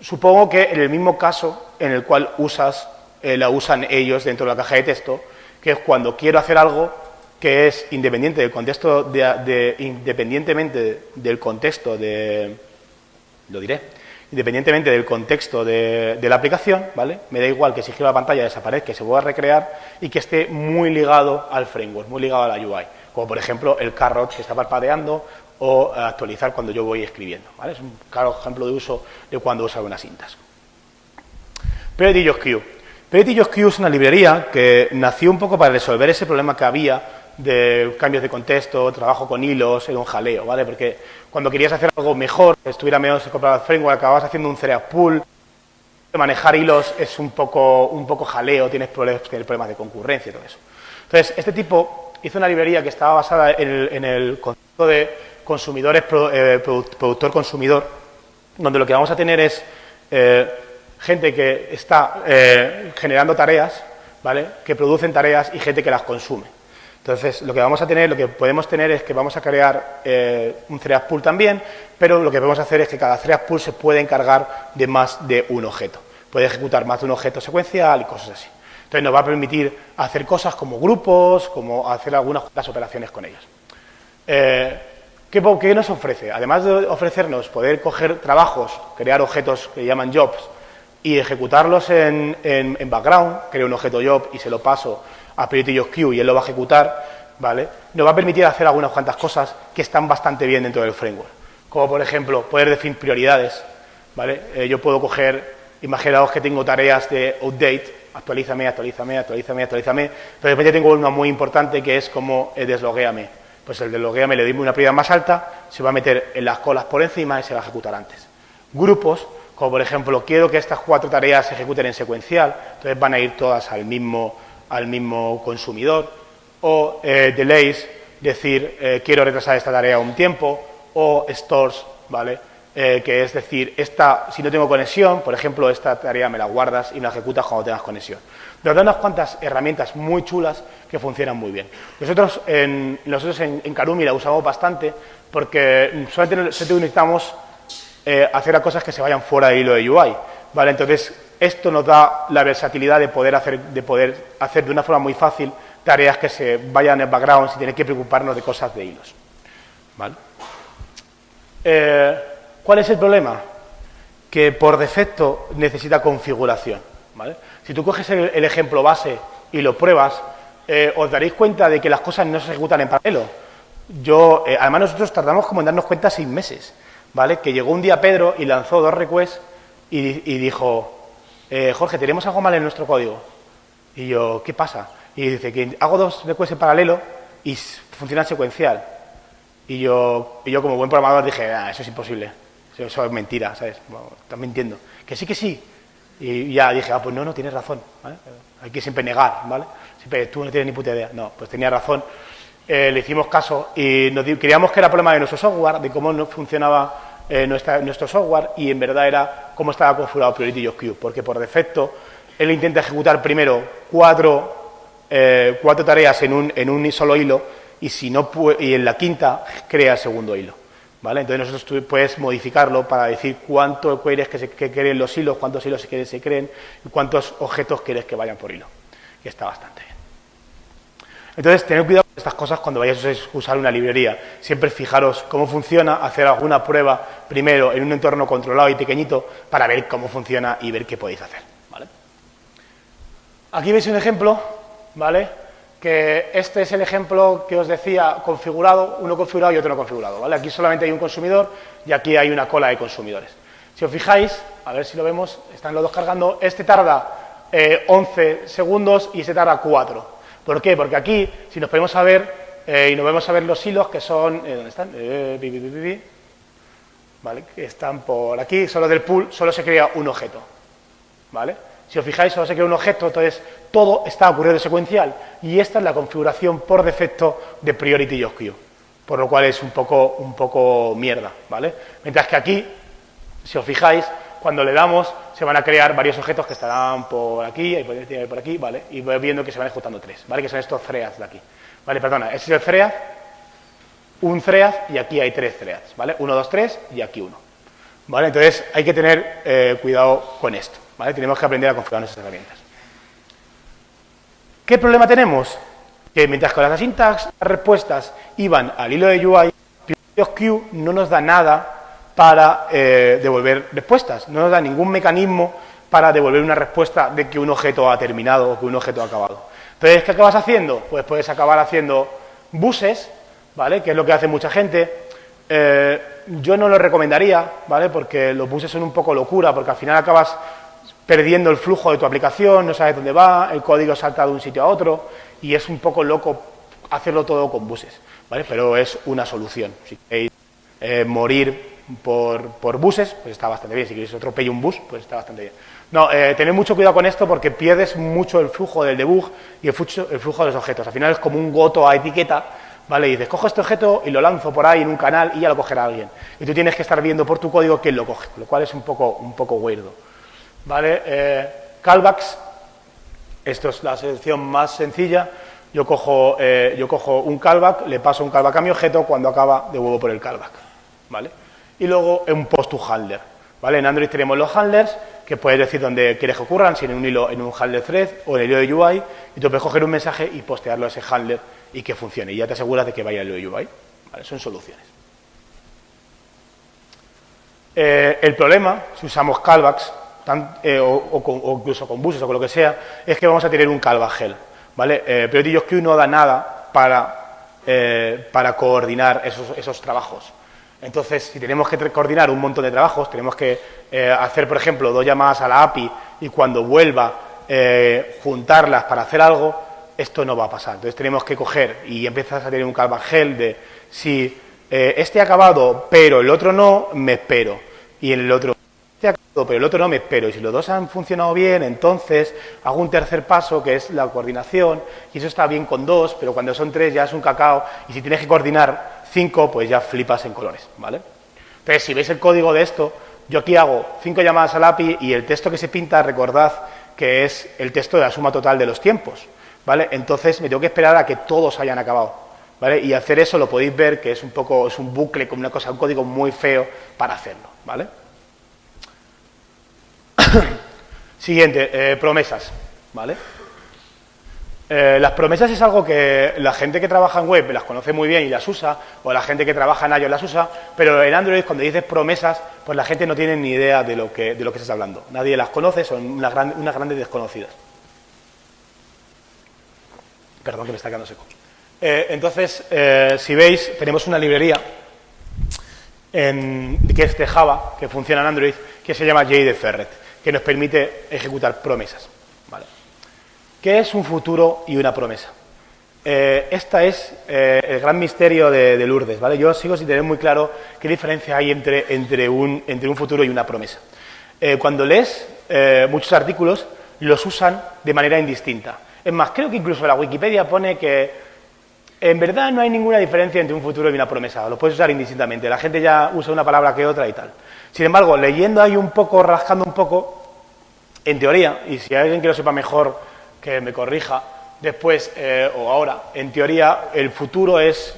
Speaker 1: Supongo que en el mismo caso en el cual la usan ellos dentro de la caja de texto, que es cuando quiero hacer algo que es independiente del contexto, independientemente del contexto de... lo diré... independientemente del contexto de la aplicación, ¿vale? Me da igual que si giro la pantalla desaparezca, que se pueda recrear y que esté muy ligado al framework, muy ligado a la UI, como por ejemplo el carrot que está parpadeando o actualizar cuando yo voy escribiendo, ¿vale? Es un claro ejemplo de uso de cuando usar una syntax. PrettyJoSQ. PrettyJoSQ es una librería que nació un poco para resolver ese problema que había de cambios de contexto, trabajo con hilos, era un jaleo, ¿vale? Porque cuando querías hacer algo mejor, que estuviera menos comprado el framework, acababas haciendo un thread pool, manejar hilos es un poco jaleo, tienes problemas de concurrencia y todo eso. Entonces, este tipo hizo una librería que estaba basada en el concepto de consumidores, productor-consumidor, donde lo que vamos a tener es gente que está generando tareas, ¿vale? Que producen tareas y gente que las consume. Entonces, lo que podemos tener es que vamos a crear un thread pool también, pero lo que podemos hacer es que cada thread pool se puede encargar de más de un objeto. Puede ejecutar más de un objeto secuencial y cosas así. Entonces, nos va a permitir hacer cosas como grupos, como hacer algunas operaciones con ellos. ¿Qué nos ofrece? Además de ofrecernos poder coger trabajos, crear objetos que llaman jobs y ejecutarlos en background, creo un objeto job y se lo paso a Priority.queue y él lo va a ejecutar, ¿vale? Nos va a permitir hacer algunas cuantas cosas que están bastante bien dentro del framework. Como, por ejemplo, poder definir prioridades, ¿vale? Yo puedo coger, imaginaos que tengo tareas de update, actualízame, actualízame, actualízame, actualízame, pero de repente tengo una muy importante que es como desloguéame. Pues el desloguéame le doy una prioridad más alta, se va a meter en las colas por encima y se va a ejecutar antes. Grupos, como por ejemplo, quiero que estas 4 tareas se ejecuten en secuencial, entonces van a ir todas al mismo consumidor. O delays, decir, quiero retrasar esta tarea un tiempo. O stores, ¿vale? Que es decir, si no tengo conexión, por ejemplo, esta tarea me la guardas y la ejecutas cuando tengas conexión. Nos dan unas cuantas herramientas muy chulas que funcionan muy bien. Nosotros en Karumi la usamos bastante porque solamente necesitamos hacer cosas que se vayan fuera del hilo de UI, ¿vale? Entonces, esto nos da la versatilidad de poder hacer de una forma muy fácil tareas que se vayan en background sin tener que preocuparnos de cosas de hilos, ¿vale? ¿Cuál es el problema? Que por defecto necesita configuración, ¿vale? Si tú coges el ejemplo base y lo pruebas, os daréis cuenta de que las cosas no se ejecutan en paralelo. Además nosotros tardamos como en darnos cuenta 6 meses, ¿vale? Que llegó un día Pedro y lanzó 2 requests y dijo, Jorge, tenemos algo mal en nuestro código. Y yo, ¿qué pasa? Y dice que hago 2 requests en paralelo y funcionan secuencial. Y yo como buen programador dije, eso es imposible, eso es mentira, ¿sabes? Bueno, estás mintiendo. Que sí. Y ya dije, pues no, tienes razón, ¿vale? Hay que siempre negar, ¿vale? Siempre, tú no tienes ni puta idea. No, pues tenía razón. Le hicimos caso y creíamos que era problema de nuestro software, de cómo no funcionaba nuestro software, y en verdad era cómo estaba configurado Priority.queue, porque por defecto él intenta ejecutar primero 4 tareas en un solo hilo, y en la quinta crea el segundo hilo, ¿vale? Entonces nosotros puedes modificarlo para decir cuánto quieres que creen los hilos, cuántos hilos se creen y cuántos objetos quieres que vayan por hilo, y está bastante bien. Entonces, tened cuidado con estas cosas cuando vayáis a usar una librería. Siempre fijaros cómo funciona, hacer alguna prueba primero en un entorno controlado y pequeñito para ver cómo funciona y ver qué podéis hacer, ¿vale? Aquí veis un ejemplo, ¿vale? Que este es el ejemplo que os decía configurado, uno configurado y otro no configurado, ¿vale? Aquí solamente hay un consumidor y aquí hay una cola de consumidores. Si os fijáis, a ver si lo vemos, están los dos cargando, este tarda 11 segundos y este tarda 4. ¿Por qué? Porque aquí, si nos ponemos a ver, y nos vamos a ver los hilos que son, ¿dónde están? ¿Vale? Que están por aquí, solo del pool, solo se crea un objeto, ¿vale? Si os fijáis, solo se crea un objeto, entonces todo está ocurriendo secuencial, y esta es la configuración por defecto de Priority.queue, por lo cual es un poco mierda, ¿vale? Mientras que aquí, si os fijáis, cuando le damos, se van a crear varios objetos que estarán por aquí, y por aquí, ¿vale? Y voy viendo que se van ejecutando 3, ¿vale? Que son estos threads de aquí, ¿vale? Perdona, este es el thread, un thread, y aquí hay 3 threads, ¿vale? 1, 2, 3, y aquí 1, ¿vale? Entonces, hay que tener cuidado con esto, ¿vale? Tenemos que aprender a configurar nuestras herramientas. ¿Qué problema tenemos? Que mientras que las syntax, las respuestas iban al hilo de UI, Priority.queue no nos da nada para devolver respuestas, no nos da ningún mecanismo para devolver una respuesta de que un objeto ha terminado o que un objeto ha acabado. Entonces, ¿qué acabas haciendo? Pues puedes acabar haciendo buses, ¿vale? Que es lo que hace mucha gente. Yo no lo recomendaría, ¿vale? Porque los buses son un poco locura, porque al final acabas perdiendo el flujo de tu aplicación, no sabes dónde va, el código salta de un sitio a otro, y es un poco loco hacerlo todo con buses, ¿vale? Pero es una solución. Si queréis morir por buses, pues está bastante bien. Si queréis otro un bus, pues está bastante bien. No, tened mucho cuidado con esto porque pierdes mucho el flujo del debug y el flujo de los objetos. Al final es como un goto a etiqueta, ¿vale? Y dices, cojo este objeto y lo lanzo por ahí en un canal y ya lo cogerá alguien. Y tú tienes que estar viendo por tu código quién lo coge, lo cual es un poco weirdo, ¿vale? Callbacks, esto es la selección más sencilla. Yo cojo un callback, le paso un callback a mi objeto, cuando acaba devuelvo por el callback, ¿vale? Y luego un post to handler, ¿vale? En Android tenemos los handlers, que puedes decir dónde quieres que ocurran, si en un hilo, en un handler thread o en el hilo de UI, y tú puedes coger un mensaje y postearlo a ese handler y que funcione, y ya te aseguras de que vaya al hilo de UI, ¿vale? Son soluciones. El problema, si usamos callbacks, o incluso con buses o con lo que sea, es que vamos a tener un callback hell. ¿vale? PriorityJobQueue no da nada para coordinar esos trabajos. Entonces, si tenemos que coordinar un montón de trabajos, tenemos que hacer, por ejemplo, 2 llamadas a la API y cuando vuelva juntarlas para hacer algo, esto no va a pasar. Entonces, tenemos que coger y empiezas a tener un Kanban de si este ha acabado, pero el otro no, me espero. Y el otro, este ha acabado, pero el otro no, me espero. Y si los dos han funcionado bien, entonces hago un tercer paso, que es la coordinación, y eso está bien con 2, pero cuando son 3 ya es un cacao, y si tienes que coordinar 5, pues ya flipas en colores, ¿vale? Entonces, si veis el código de esto, yo aquí hago 5 llamadas al API y el texto que se pinta, recordad que es el texto de la suma total de los tiempos, ¿vale? Entonces, me tengo que esperar a que todos hayan acabado, ¿vale? Y hacer eso lo podéis ver que es un bucle, como una cosa, un código muy feo para hacerlo, ¿vale? Siguiente, promesas, ¿vale? Las promesas es algo que la gente que trabaja en web las conoce muy bien y las usa, o la gente que trabaja en iOS las usa, pero en Android, cuando dices promesas, pues la gente no tiene ni idea de lo que estás hablando. Nadie las conoce, son unas grandes desconocidas. Perdón, que me está quedando seco. Entonces, si veis, tenemos una librería que es de Java, que funciona en Android, que se llama JDFerret, que nos permite ejecutar promesas, ¿vale? ¿Qué es un futuro y una promesa? Esta es el gran misterio de Lourdes, ¿vale? Yo sigo sin tener muy claro qué diferencia hay entre un futuro y una promesa. Cuando lees muchos artículos, los usan de manera indistinta. Es más, creo que incluso la Wikipedia pone que en verdad no hay ninguna diferencia entre un futuro y una promesa. Lo puedes usar indistintamente. La gente ya usa una palabra que otra y tal. Sin embargo, leyendo ahí un poco, rascando un poco, en teoría, y si hay alguien que lo sepa mejor, que me corrija después o ahora, en teoría el futuro es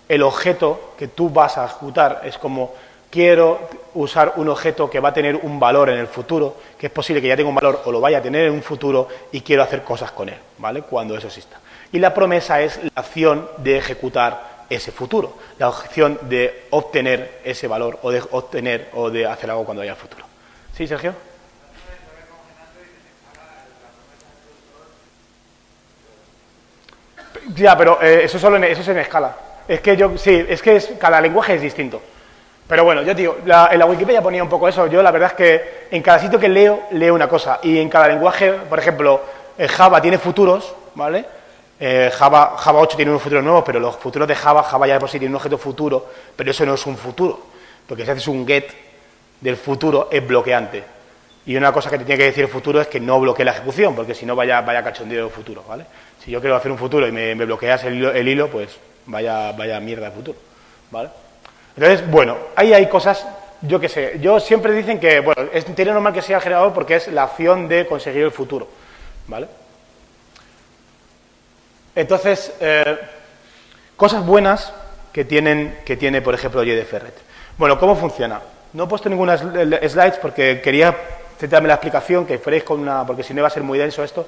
Speaker 1: el objeto que tú vas a ejecutar, es como quiero usar un objeto que va a tener un valor en el futuro, que es posible que ya tenga un valor o lo vaya a tener en un futuro y quiero hacer cosas con él, ¿vale? Cuando eso exista. Y la promesa es la acción de ejecutar ese futuro, la acción de obtener ese valor o de obtener o de hacer algo cuando haya futuro. ¿Sí, Sergio? Ya, pero eso es en escala. Es que cada lenguaje es distinto. Pero bueno, yo digo, en la Wikipedia ponía un poco eso. Yo la verdad es que en cada sitio que leo una cosa. Y en cada lenguaje, por ejemplo, Java tiene futuros, ¿vale? Java 8 tiene unos futuros nuevos, pero los futuros de Java ya de por sí tiene un objeto futuro, pero eso no es un futuro. Porque si haces un get del futuro es bloqueante. Y una cosa que te tiene que decir el futuro es que no bloquee la ejecución, porque si no vaya cachondeo el futuro, ¿vale? Si yo quiero hacer un futuro y me bloqueas el hilo, pues vaya mierda de futuro, ¿vale? Entonces, bueno, ahí hay cosas, yo qué sé, siempre dicen que, bueno, tiene normal que sea el generador porque es la acción de conseguir el futuro, ¿vale? Entonces, cosas buenas que tiene, por ejemplo, JDFerret. Bueno, ¿cómo funciona? No he puesto ninguna slides porque quería centrarme en la explicación, que fuerais porque si no iba a ser muy denso esto,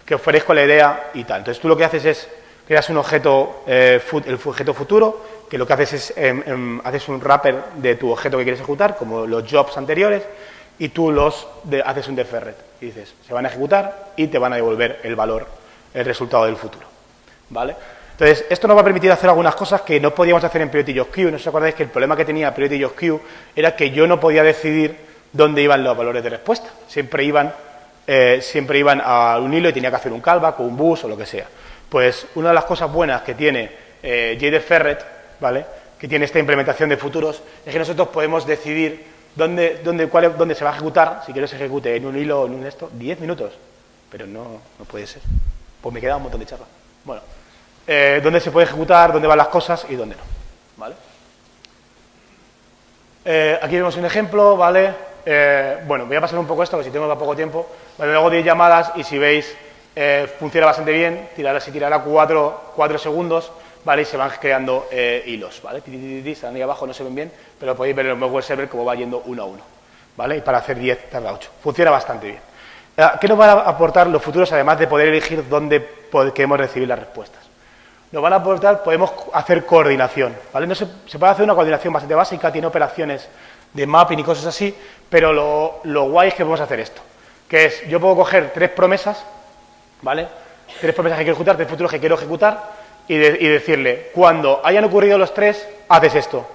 Speaker 1: que os fuerais con la idea y tal. Entonces, tú lo que haces es, creas un objeto, el objeto futuro, que lo que haces es, haces un wrapper de tu objeto que quieres ejecutar, como los jobs anteriores, y tú haces un deferret. Y dices, se van a ejecutar y te van a devolver el valor, el resultado del futuro, ¿vale? Entonces, esto nos va a permitir hacer algunas cosas que no podíamos hacer en PriorityJobQueue. No os acordáis que el problema que tenía PriorityJobQueue era que yo no podía decidir dónde iban los valores de respuesta. Siempre iban a un hilo y tenía que hacer un callback o un bus o lo que sea. Pues una de las cosas buenas que tiene JDFerret, ¿vale?, que tiene esta implementación de futuros, es que nosotros podemos decidir dónde se va a ejecutar, si quiero que se ejecute en un hilo o en un 10 minutos. Pero no puede ser. Pues me queda un montón de charla. Bueno, dónde se puede ejecutar, dónde van las cosas y dónde no, ¿vale? Aquí vemos un ejemplo, ¿vale? Bueno, voy a pasar un poco esto, que si tengo poco tiempo. Bueno, luego 10 llamadas y si veis, funciona bastante bien. Si tirará 4 segundos, ¿vale? Y se van creando hilos, ¿vale? Están ahí abajo, no se ven bien, pero podéis ver en el web server cómo va yendo uno a uno, ¿vale? Y para hacer 10 tarda 8. Funciona bastante bien. ¿Qué nos van a aportar los futuros, además de poder elegir dónde queremos recibir las respuestas? Nos van a aportar, podemos hacer coordinación, ¿vale? No se puede hacer una coordinación bastante básica, tiene operaciones de mapping y cosas así, pero lo guay es que podemos hacer esto, que es, yo puedo coger 3 promesas, ¿vale? Tienes promesas que quiero ejecutar, tienes futuros que quiero ejecutar y decirle, cuando hayan ocurrido los tres, haces esto.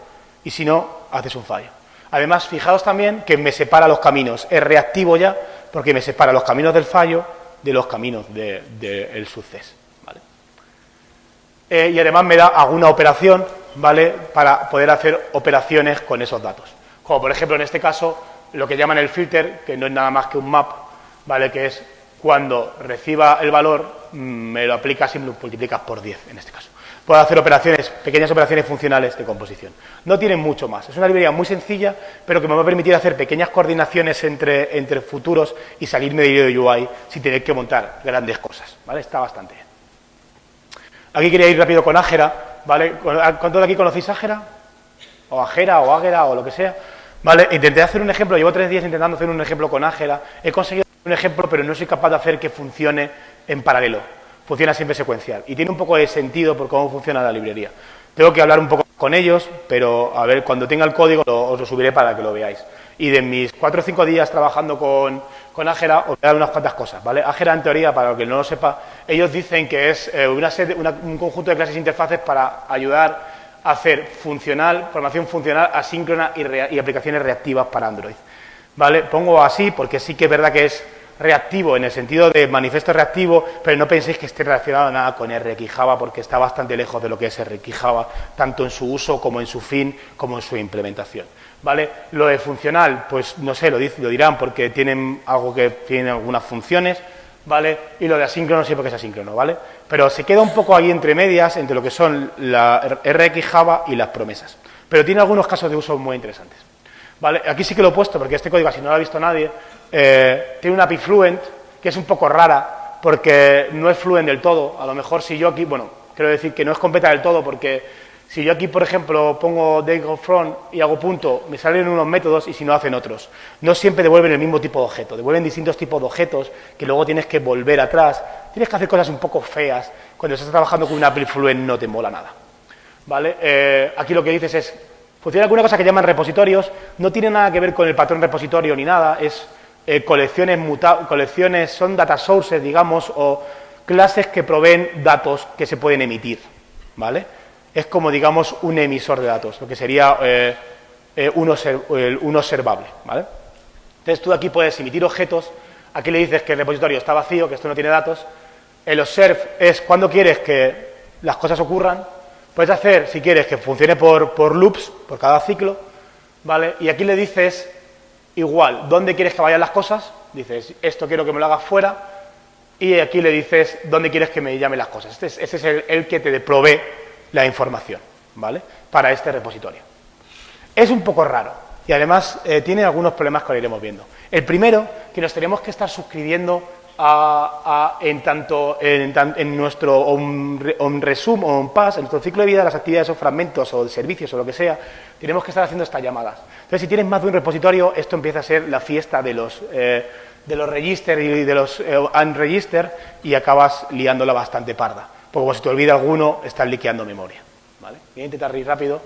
Speaker 1: Y si no, haces un fallo. Además, fijaos también que me separa los caminos. Es reactivo ya porque me separa los caminos del fallo de los caminos del suceso. ¿Vale? Y además me da alguna operación, ¿vale?, para poder hacer operaciones con esos datos. Como por ejemplo en este caso, lo que llaman el filter, que no es nada más que un map, ¿vale?, que es cuando reciba el valor, me lo aplicas y me lo multiplicas por 10 en este caso. Puedo hacer operaciones, pequeñas operaciones funcionales de composición. No tienen mucho más. Es una librería muy sencilla, pero que me va a permitir hacer pequeñas coordinaciones entre futuros y salirme de UI sin tener que montar grandes cosas, ¿vale? Está bastante bien. Aquí quería ir rápido con Agera, ¿vale? ¿Cuántos de aquí conocéis Agera? O Agera, o Águera, o lo que sea. ¿Vale? Intenté hacer un ejemplo, llevo 3 días intentando hacer un ejemplo con Agera. He conseguido hacer un ejemplo, pero no soy capaz de hacer que funcione en paralelo. Funciona siempre secuencial. Y tiene un poco de sentido por cómo funciona la librería. Tengo que hablar un poco con ellos, pero a ver, cuando tenga el código os lo subiré para que lo veáis. Y de mis 4 o 5 días trabajando con Agera, os voy a dar unas cuantas cosas, ¿vale? Agera, en teoría, para el que no lo sepa, ellos dicen que es un conjunto de clases e interfaces para ayudar a hacer programación funcional, asíncrona y aplicaciones reactivas para Android, ¿vale? Pongo así porque sí que es verdad que es reactivo en el sentido de manifiesto reactivo, pero no penséis que esté relacionado nada con RxJava porque está bastante lejos de lo que es RxJava, tanto en su uso como en su fin, como en su implementación, ¿vale? Lo de funcional, pues no sé, lo dirán porque tienen algo que tienen algunas funciones, ¿vale? Y lo de asíncrono sí porque es asíncrono, ¿vale? Pero se queda un poco ahí entre medias, entre lo que son la RxJava y las promesas. Pero tiene algunos casos de uso muy interesantes, ¿vale? Aquí sí que lo he puesto porque este código, si no lo ha visto nadie, tiene una API Fluent que es un poco rara porque no es Fluent del todo. A lo mejor si yo aquí, bueno, quiero decir que no es completa del todo porque si yo aquí, por ejemplo, pongo from y hago punto, me salen unos métodos y si no hacen otros. No siempre devuelven el mismo tipo de objeto, devuelven distintos tipos de objetos que luego tienes que volver atrás. Tienes que hacer cosas un poco feas. Cuando estás trabajando con una API Fluent no te mola nada, ¿vale? Aquí lo que dices es, funciona con una cosa que llaman repositorios, no tiene nada que ver con el patrón repositorio ni nada, es colecciones, son data sources, digamos, o clases que proveen datos que se pueden emitir, ¿vale? Es como, digamos, un emisor de datos, lo que sería un observable, ¿vale? Entonces, tú aquí puedes emitir objetos, aquí le dices que el repositorio está vacío, que esto no tiene datos, el observe es cuando quieres que las cosas ocurran, puedes hacer, si quieres, que funcione por loops, por cada ciclo, ¿vale? Y aquí le dices, igual, ¿dónde quieres que vayan las cosas? Dices, esto quiero que me lo hagas fuera, y aquí le dices, ¿dónde quieres que me llamen las cosas? Este es el que te provee la información, ¿vale?, para este repositorio. Es un poco raro y además tiene algunos problemas que lo iremos viendo. El primero, que nos tenemos que estar suscribiendo en nuestro resume o on pass, en nuestro ciclo de vida, las actividades o fragmentos o servicios o lo que sea, tenemos que estar haciendo estas llamadas. Entonces, si tienes más de un repositorio, esto empieza a ser la fiesta de los register y de los unregister y acabas liándola bastante parda. Porque como se te olvida alguno, estás liqueando memoria, ¿vale? Voy a intentar ir rápido.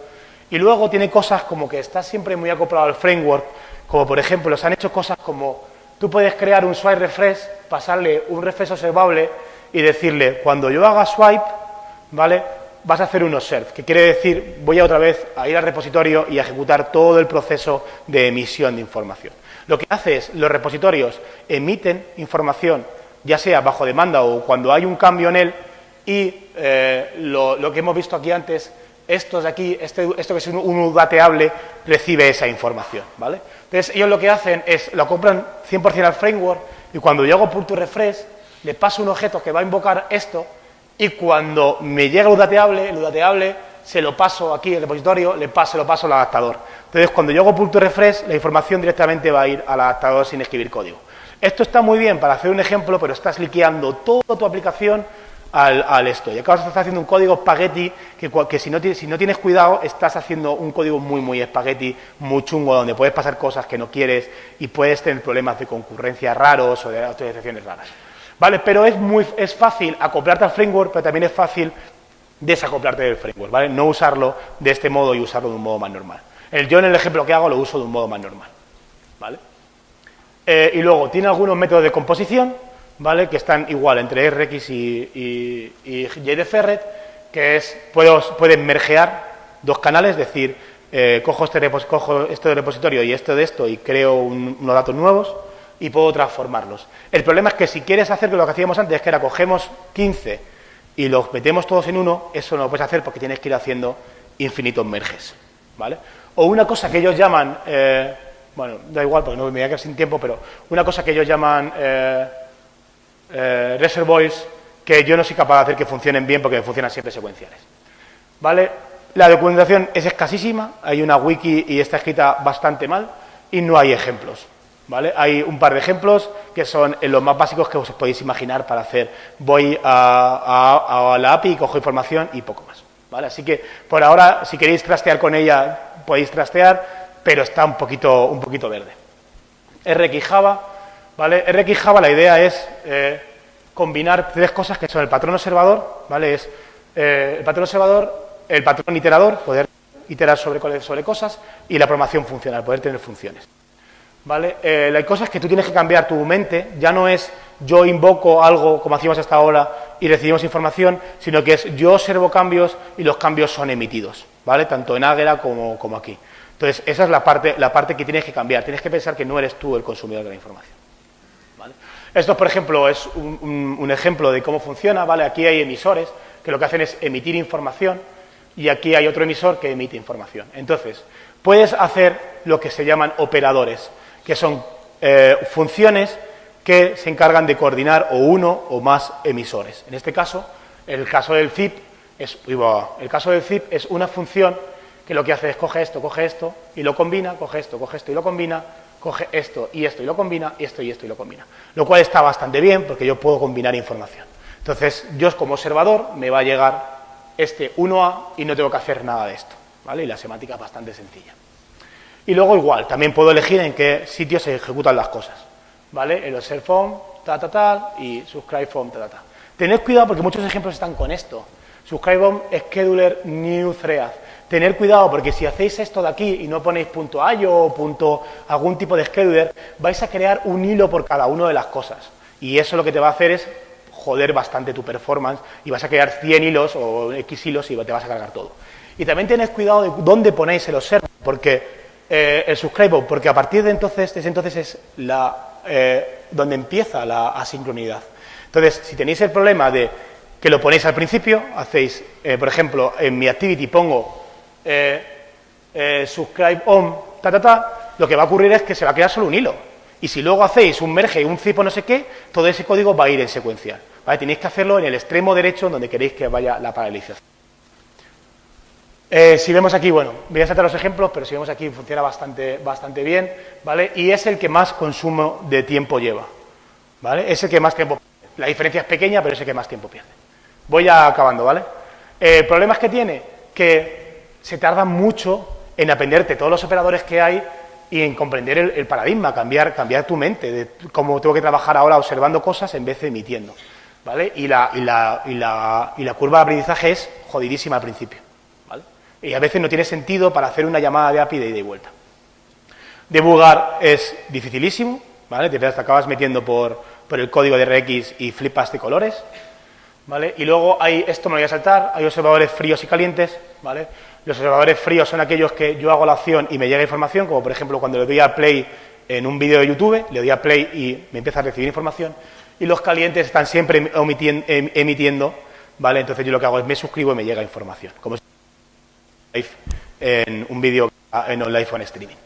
Speaker 1: Y luego tiene cosas como que está siempre muy acoplado al framework, como por ejemplo, se han hecho cosas como tú puedes crear un swipe refresh, pasarle un refresh observable y decirle, cuando yo haga swipe, ¿vale?, vas a hacer un observe, que quiere decir, voy a otra vez a ir al repositorio y a ejecutar todo el proceso de emisión de información. Lo que hace es, los repositorios emiten información, ya sea bajo demanda o cuando hay un cambio en él, y lo que hemos visto aquí antes, esto de aquí, esto que es un UDATeable, recibe esa información, ¿vale? Entonces, ellos lo que hacen es, lo compran 100% al framework, y cuando yo hago pull to refresh, le paso un objeto que va a invocar esto, y cuando me llega el UDATeable se lo paso aquí al repositorio, se lo paso al adaptador. Entonces, cuando yo hago pull to refresh, la información directamente va a ir al adaptador sin escribir código. Esto está muy bien para hacer un ejemplo, pero estás liqueando toda tu aplicación al esto. Y acabas de estar haciendo un código espagueti que si no tienes cuidado, estás haciendo un código muy espagueti, muy chungo, donde puedes pasar cosas que no quieres y puedes tener problemas de concurrencia raros o de autorizaciones raras, ¿vale? Pero es fácil acoplarte al framework, pero también es fácil desacoplarte del framework, ¿vale? No usarlo de este modo y usarlo de un modo más normal. Yo en el ejemplo que hago lo uso de un modo más normal, ¿vale? Y luego tiene algunos métodos de composición, ¿vale? Que están igual entre RX y JDFerret, que es, pueden mergear dos canales, es decir, cojo este repositorio y esto de esto y creo unos datos nuevos y puedo transformarlos. El problema es que si quieres hacer lo que hacíamos antes, que era cogemos 15 y los metemos todos en uno, eso no lo puedes hacer porque tienes que ir haciendo infinitos merges, ¿vale? O una cosa que ellos llaman, bueno, da igual porque no me voy a quedar sin tiempo, pero una cosa que ellos llaman reservoirs, que yo no soy capaz de hacer que funcionen bien porque funcionan siempre secuenciales, ¿vale? La documentación es escasísima, hay una wiki y está escrita bastante mal y no hay ejemplos, ¿vale? Hay un par de ejemplos que son los más básicos que os podéis imaginar para hacer. Voy a la API, cojo información y poco más, ¿vale? Así que, por ahora, si queréis trastear con ella, podéis trastear, pero está un poquito verde. RX Java, ¿vale? RX Java, la idea es combinar tres cosas que son el patrón observador, ¿vale? Es el patrón observador, el patrón iterador, poder iterar sobre cosas, y la programación funcional, poder tener funciones, ¿vale? La cosa es que tú tienes que cambiar tu mente, ya no es yo invoco algo como hacíamos hasta ahora y recibimos información, sino que es yo observo cambios y los cambios son emitidos, ¿vale? Tanto en Agera como aquí. Entonces, esa es la parte que tienes que cambiar. Tienes que pensar que no eres tú el consumidor de la información, ¿vale? Esto, por ejemplo, es un ejemplo de cómo funciona, ¿vale? Aquí hay emisores que lo que hacen es emitir información y aquí hay otro emisor que emite información. Entonces, puedes hacer lo que se llaman operadores, que son funciones que se encargan de coordinar o uno o más emisores. En este caso, el caso del zip es una función que lo que hace es coge esto y lo combina, coge esto y lo combina, coge esto y lo combina, y esto y lo combina. Lo cual está bastante bien porque yo puedo combinar información. Entonces, yo como observador me va a llegar este 1A y no tengo que hacer nada de esto, ¿vale? Y la semántica es bastante sencilla. Y luego igual, también puedo elegir en qué sitio se ejecutan las cosas, ¿vale? El observe form, tal, y subscribe form, tal. Tened cuidado porque muchos ejemplos están con esto. Subscribe form, scheduler, new thread. Tener cuidado porque si hacéis esto de aquí y no ponéis .io o algún tipo de scheduler, vais a crear un hilo por cada una de las cosas. Y eso lo que te va a hacer es joder bastante tu performance y vas a crear 100 hilos o X hilos y te vas a cargar todo. Y también tened cuidado de dónde ponéis el observe, porque el subscribe, porque a partir de entonces, es donde empieza la asincronidad. Entonces, si tenéis el problema de que lo ponéis al principio, hacéis, por ejemplo, en mi activity pongo subscribe on, lo que va a ocurrir es que se va a crear solo un hilo. Y si luego hacéis un merge y un zip o no sé qué, todo ese código va a ir en secuencial, ¿vale? Tenéis que hacerlo en el extremo derecho donde queréis que vaya la paralelización. Si vemos aquí, bueno, voy a saltar los ejemplos, pero si vemos aquí funciona bastante bien, ¿vale? Y es el que más consumo de tiempo lleva, ¿vale? Es el que más tiempo pierde. La diferencia es pequeña, pero es el que más tiempo pierde. Voy ya acabando, ¿vale? El problema es que tiene que se tarda mucho en aprenderte todos los operadores que hay y en comprender el paradigma, cambiar tu mente, de cómo tengo que trabajar ahora observando cosas en vez de emitiendo, ¿vale? Y la curva de aprendizaje es jodidísima al principio, ¿vale? Y a veces no tiene sentido para hacer una llamada de API de ida y vuelta. Debugar es dificilísimo, ¿vale? Te acabas metiendo por el código de RX y flipas de colores, ¿vale? Y luego esto me lo voy a saltar, hay observadores fríos y calientes, ¿vale? Los observadores fríos son aquellos que yo hago la acción y me llega información, como por ejemplo cuando le doy a play en un vídeo de YouTube, le doy a play y me empieza a recibir información, y los calientes están siempre emitiendo, ¿vale? Entonces yo lo que hago es me suscribo y me llega información, como si live en un vídeo en live o en streaming.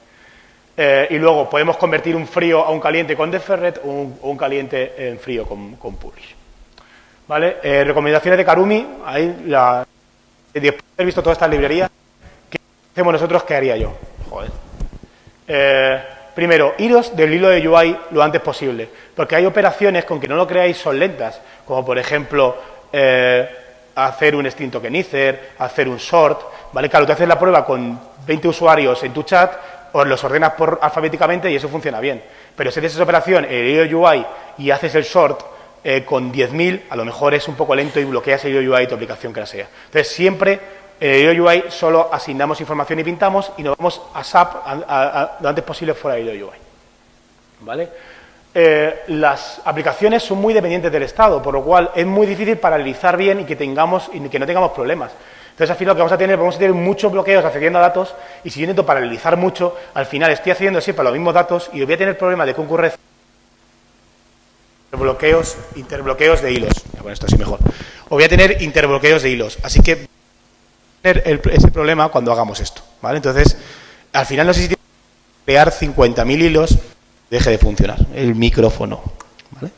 Speaker 1: Y luego podemos convertir un frío a un caliente con Deferret o un caliente en frío con Publish, ¿vale? Recomendaciones de Karumi, después de haber visto todas estas librerías, ¿qué hacemos nosotros? ¿Qué haría yo? Joder. Primero, iros del hilo de UI lo antes posible, porque hay operaciones con que no lo creáis son lentas, como por ejemplo hacer un string tokenizer, hacer un sort, ¿vale? Claro, tú haces la prueba con 20 usuarios en tu chat, os los ordenas alfabéticamente y eso funciona bien, pero si haces esa operación en el hilo de UI y haces el sort con 10.000, a lo mejor es un poco lento y bloqueas el hilo UI de tu aplicación que la sea. Entonces, siempre en el hilo UI solo asignamos información y pintamos y nos vamos a SAP lo antes posible fuera del hilo UI, ¿vale? las aplicaciones son muy dependientes del estado, por lo cual es muy difícil paralelizar bien y que no tengamos problemas. Entonces, al final lo que vamos a tener muchos bloqueos accediendo a datos, y si yo intento paralelizar mucho, al final estoy accediendo siempre a los mismos datos y voy a tener problemas de concurrencia, interbloqueos de hilos. Bueno, esto así mejor. O voy a tener interbloqueos de hilos. Así que tener ese problema cuando hagamos esto, ¿vale? Entonces, al final no sé si crear 50.000 hilos deje de funcionar el micrófono, ¿vale?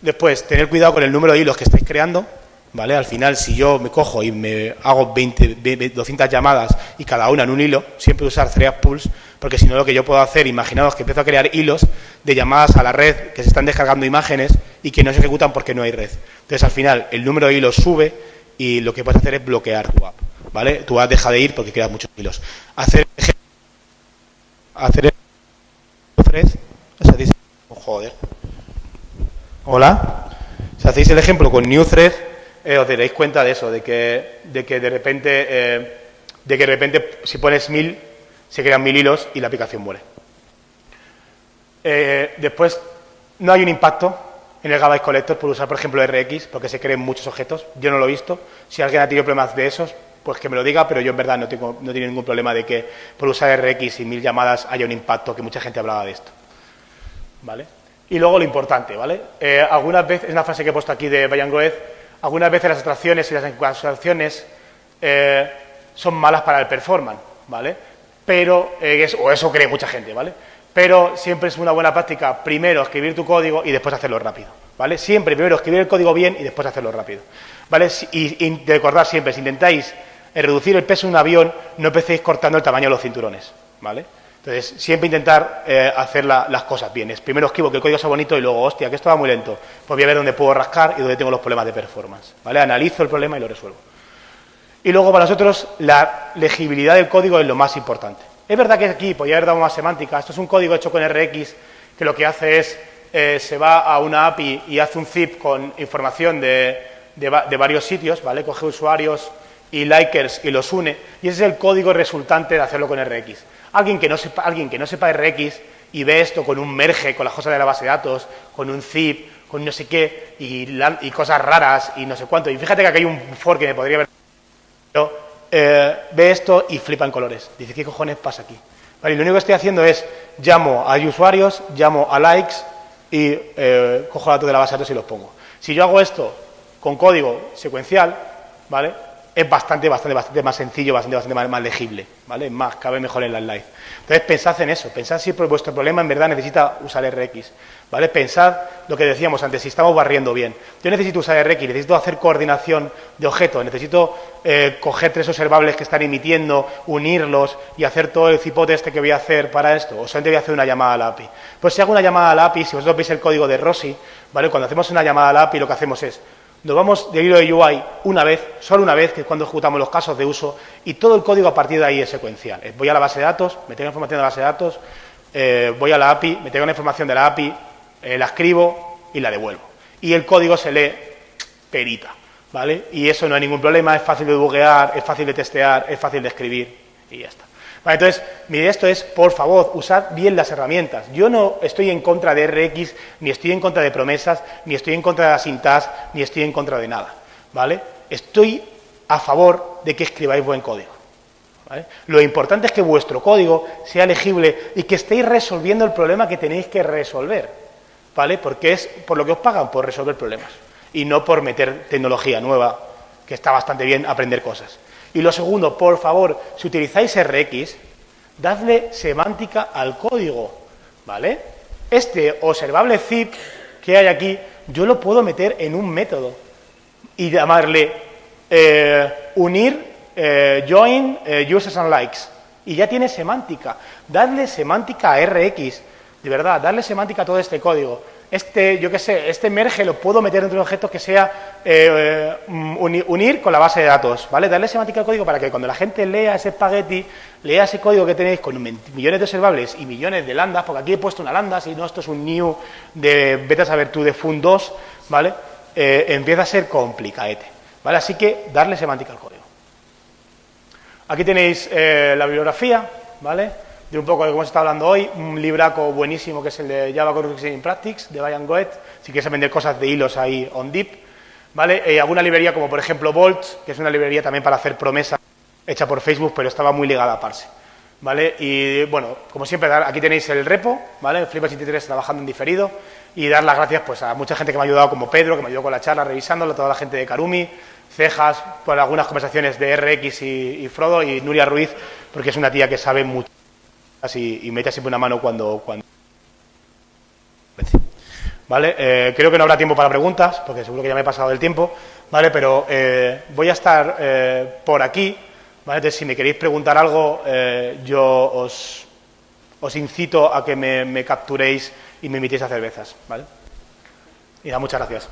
Speaker 1: Después, tener cuidado con el número de hilos que estáis creando, ¿vale? Al final, si yo me cojo y me hago 200 llamadas y cada una en un hilo, siempre usar thread pools, porque si no lo que yo puedo hacer, imaginaos que empiezo a crear hilos de llamadas a la red que se están descargando imágenes y que no se ejecutan porque no hay red. Entonces, al final, el número de hilos sube y lo que puedes hacer es bloquear tu app, ¿vale? Tu app deja de ir porque creas muchos hilos. Hacer thread, joder. Hola. Si hacéis el ejemplo con new thread, os daréis cuenta de eso, de que de repente si pones 1000 se crean 1000 hilos y la aplicación muere. Después, no hay un impacto en el Garbage Collector por usar, por ejemplo, RX, porque se creen muchos objetos. Yo no lo he visto. Si alguien ha tenido problemas de esos, pues que me lo diga, pero yo en verdad no tengo ningún problema de que por usar RX y 1000 llamadas haya un impacto, que mucha gente hablaba de esto, ¿vale? Y luego lo importante, ¿vale? Algunas veces, es una frase que he puesto aquí de Brian Goetz, algunas veces las abstracciones y las encapsulaciones son malas para el performance, ¿vale? Pero, o eso cree mucha gente, ¿vale? Pero siempre es una buena práctica primero escribir tu código y después hacerlo rápido, ¿vale? Siempre primero escribir el código bien y después hacerlo rápido, ¿vale? Y recordad siempre, si intentáis reducir el peso de un avión, no empecéis cortando el tamaño de los cinturones, ¿vale? Entonces, siempre intentar hacer las cosas bien. Primero escribo que el código sea bonito y luego, hostia, que esto va muy lento. Pues voy a ver dónde puedo rascar y dónde tengo los problemas de performance, ¿vale? Analizo el problema y lo resuelvo. Y luego, para nosotros, la legibilidad del código es lo más importante. Es verdad que aquí podría haber dado más semántica. Esto es un código hecho con RX que lo que hace es, se va a una API y hace un zip con información de varios sitios, ¿vale? Coge usuarios y likers y los une. Y ese es el código resultante de hacerlo con RX. Alguien que no sepa RX y ve esto con un merge, con las cosas de la base de datos, con un zip, con no sé qué, y cosas raras y no sé cuánto. Y fíjate que aquí hay un for que me podría haber... Pero, ve esto y flipa en colores. Dice, ¿qué cojones pasa aquí? Vale, y lo único que estoy haciendo es, llamo a usuarios, llamo a likes y cojo datos de la base de datos y los pongo. Si yo hago esto con código secuencial, ¿vale? Es bastante más sencillo, bastante más legible, ¿vale? Es más, cabe mejor en las live. Entonces, pensad en eso, pensad si vuestro problema en verdad necesita usar RX, ¿vale? Pensad lo que decíamos antes, si estamos barriendo bien. Yo necesito usar RX, necesito hacer coordinación de objetos, necesito coger 3 observables que están emitiendo, unirlos y hacer todo el cipote este que voy a hacer para esto, o solamente voy a hacer una llamada a la API. Pues si hago una llamada a la API, si vosotros veis el código de Rossi, ¿vale? Cuando hacemos una llamada a la API, lo que hacemos es, nos vamos del hilo de UI una vez, solo una vez, que es cuando ejecutamos los casos de uso, y todo el código a partir de ahí es secuencial. Voy a la base de datos, me tengo información de la base de datos, voy a la API, me tengo la información de la API, la escribo y la devuelvo. Y el código se lee perita, ¿vale? Y eso no hay ningún problema, es fácil de buguear, es fácil de testear, es fácil de escribir y ya está. Vale, entonces, mi idea esto es, por favor, usad bien las herramientas. Yo no estoy en contra de RX, ni estoy en contra de promesas, ni estoy en contra de la sintax, ni estoy en contra de nada, ¿vale? Estoy a favor de que escribáis buen código, ¿vale? Lo importante es que vuestro código sea legible y que estéis resolviendo el problema que tenéis que resolver, ¿vale? Porque es por lo que os pagan, por resolver problemas, y no por meter tecnología nueva, que está bastante bien aprender cosas. Y lo segundo, por favor, si utilizáis RX, dadle semántica al código, ¿vale? Este observable zip que hay aquí, yo lo puedo meter en un método y llamarle unir join users and likes, y ya tiene semántica. Dadle semántica a RX, de verdad, darle semántica a todo este código. Yo qué sé, este merge lo puedo meter dentro de un objeto que sea unir con la base de datos, ¿vale? Darle semántica al código para que cuando la gente lea ese espagueti, lea ese código que tenéis con millones de observables y millones de lambdas, porque aquí he puesto una lambda, si no, esto es un new de vete a saber tú de fun2, ¿vale? Empieza a ser complicadete, ¿vale? Así que darle semántica al código. Aquí tenéis la bibliografía, ¿vale? de un poco de cómo se está hablando hoy, un libraco buenísimo que es el de Java Core in Practice, de Brian Goethe, si quieres aprender cosas de hilos ahí on deep, ¿vale? Alguna librería como por ejemplo Bolt, que es una librería también para hacer promesas, hecha por Facebook, pero estaba muy ligada a Parse, ¿vale? Y bueno, como siempre, aquí tenéis el repo, ¿vale? Flip83 trabajando en diferido, y dar las gracias pues a mucha gente que me ha ayudado, como Pedro, que me ayudó con la charla revisándolo, toda la gente de Karumi, Cejas, por algunas conversaciones de RX y Frodo, y Nuria Ruiz, porque es una tía que sabe mucho y me echa siempre una mano cuando... ¿Vale? Creo que no habrá tiempo para preguntas, porque seguro que ya me he pasado del tiempo, ¿vale? Pero voy a estar por aquí, ¿vale? Entonces, si me queréis preguntar algo, yo os incito a que me capturéis y me invitéis a cervezas, ¿vale? Y nada, muchas gracias.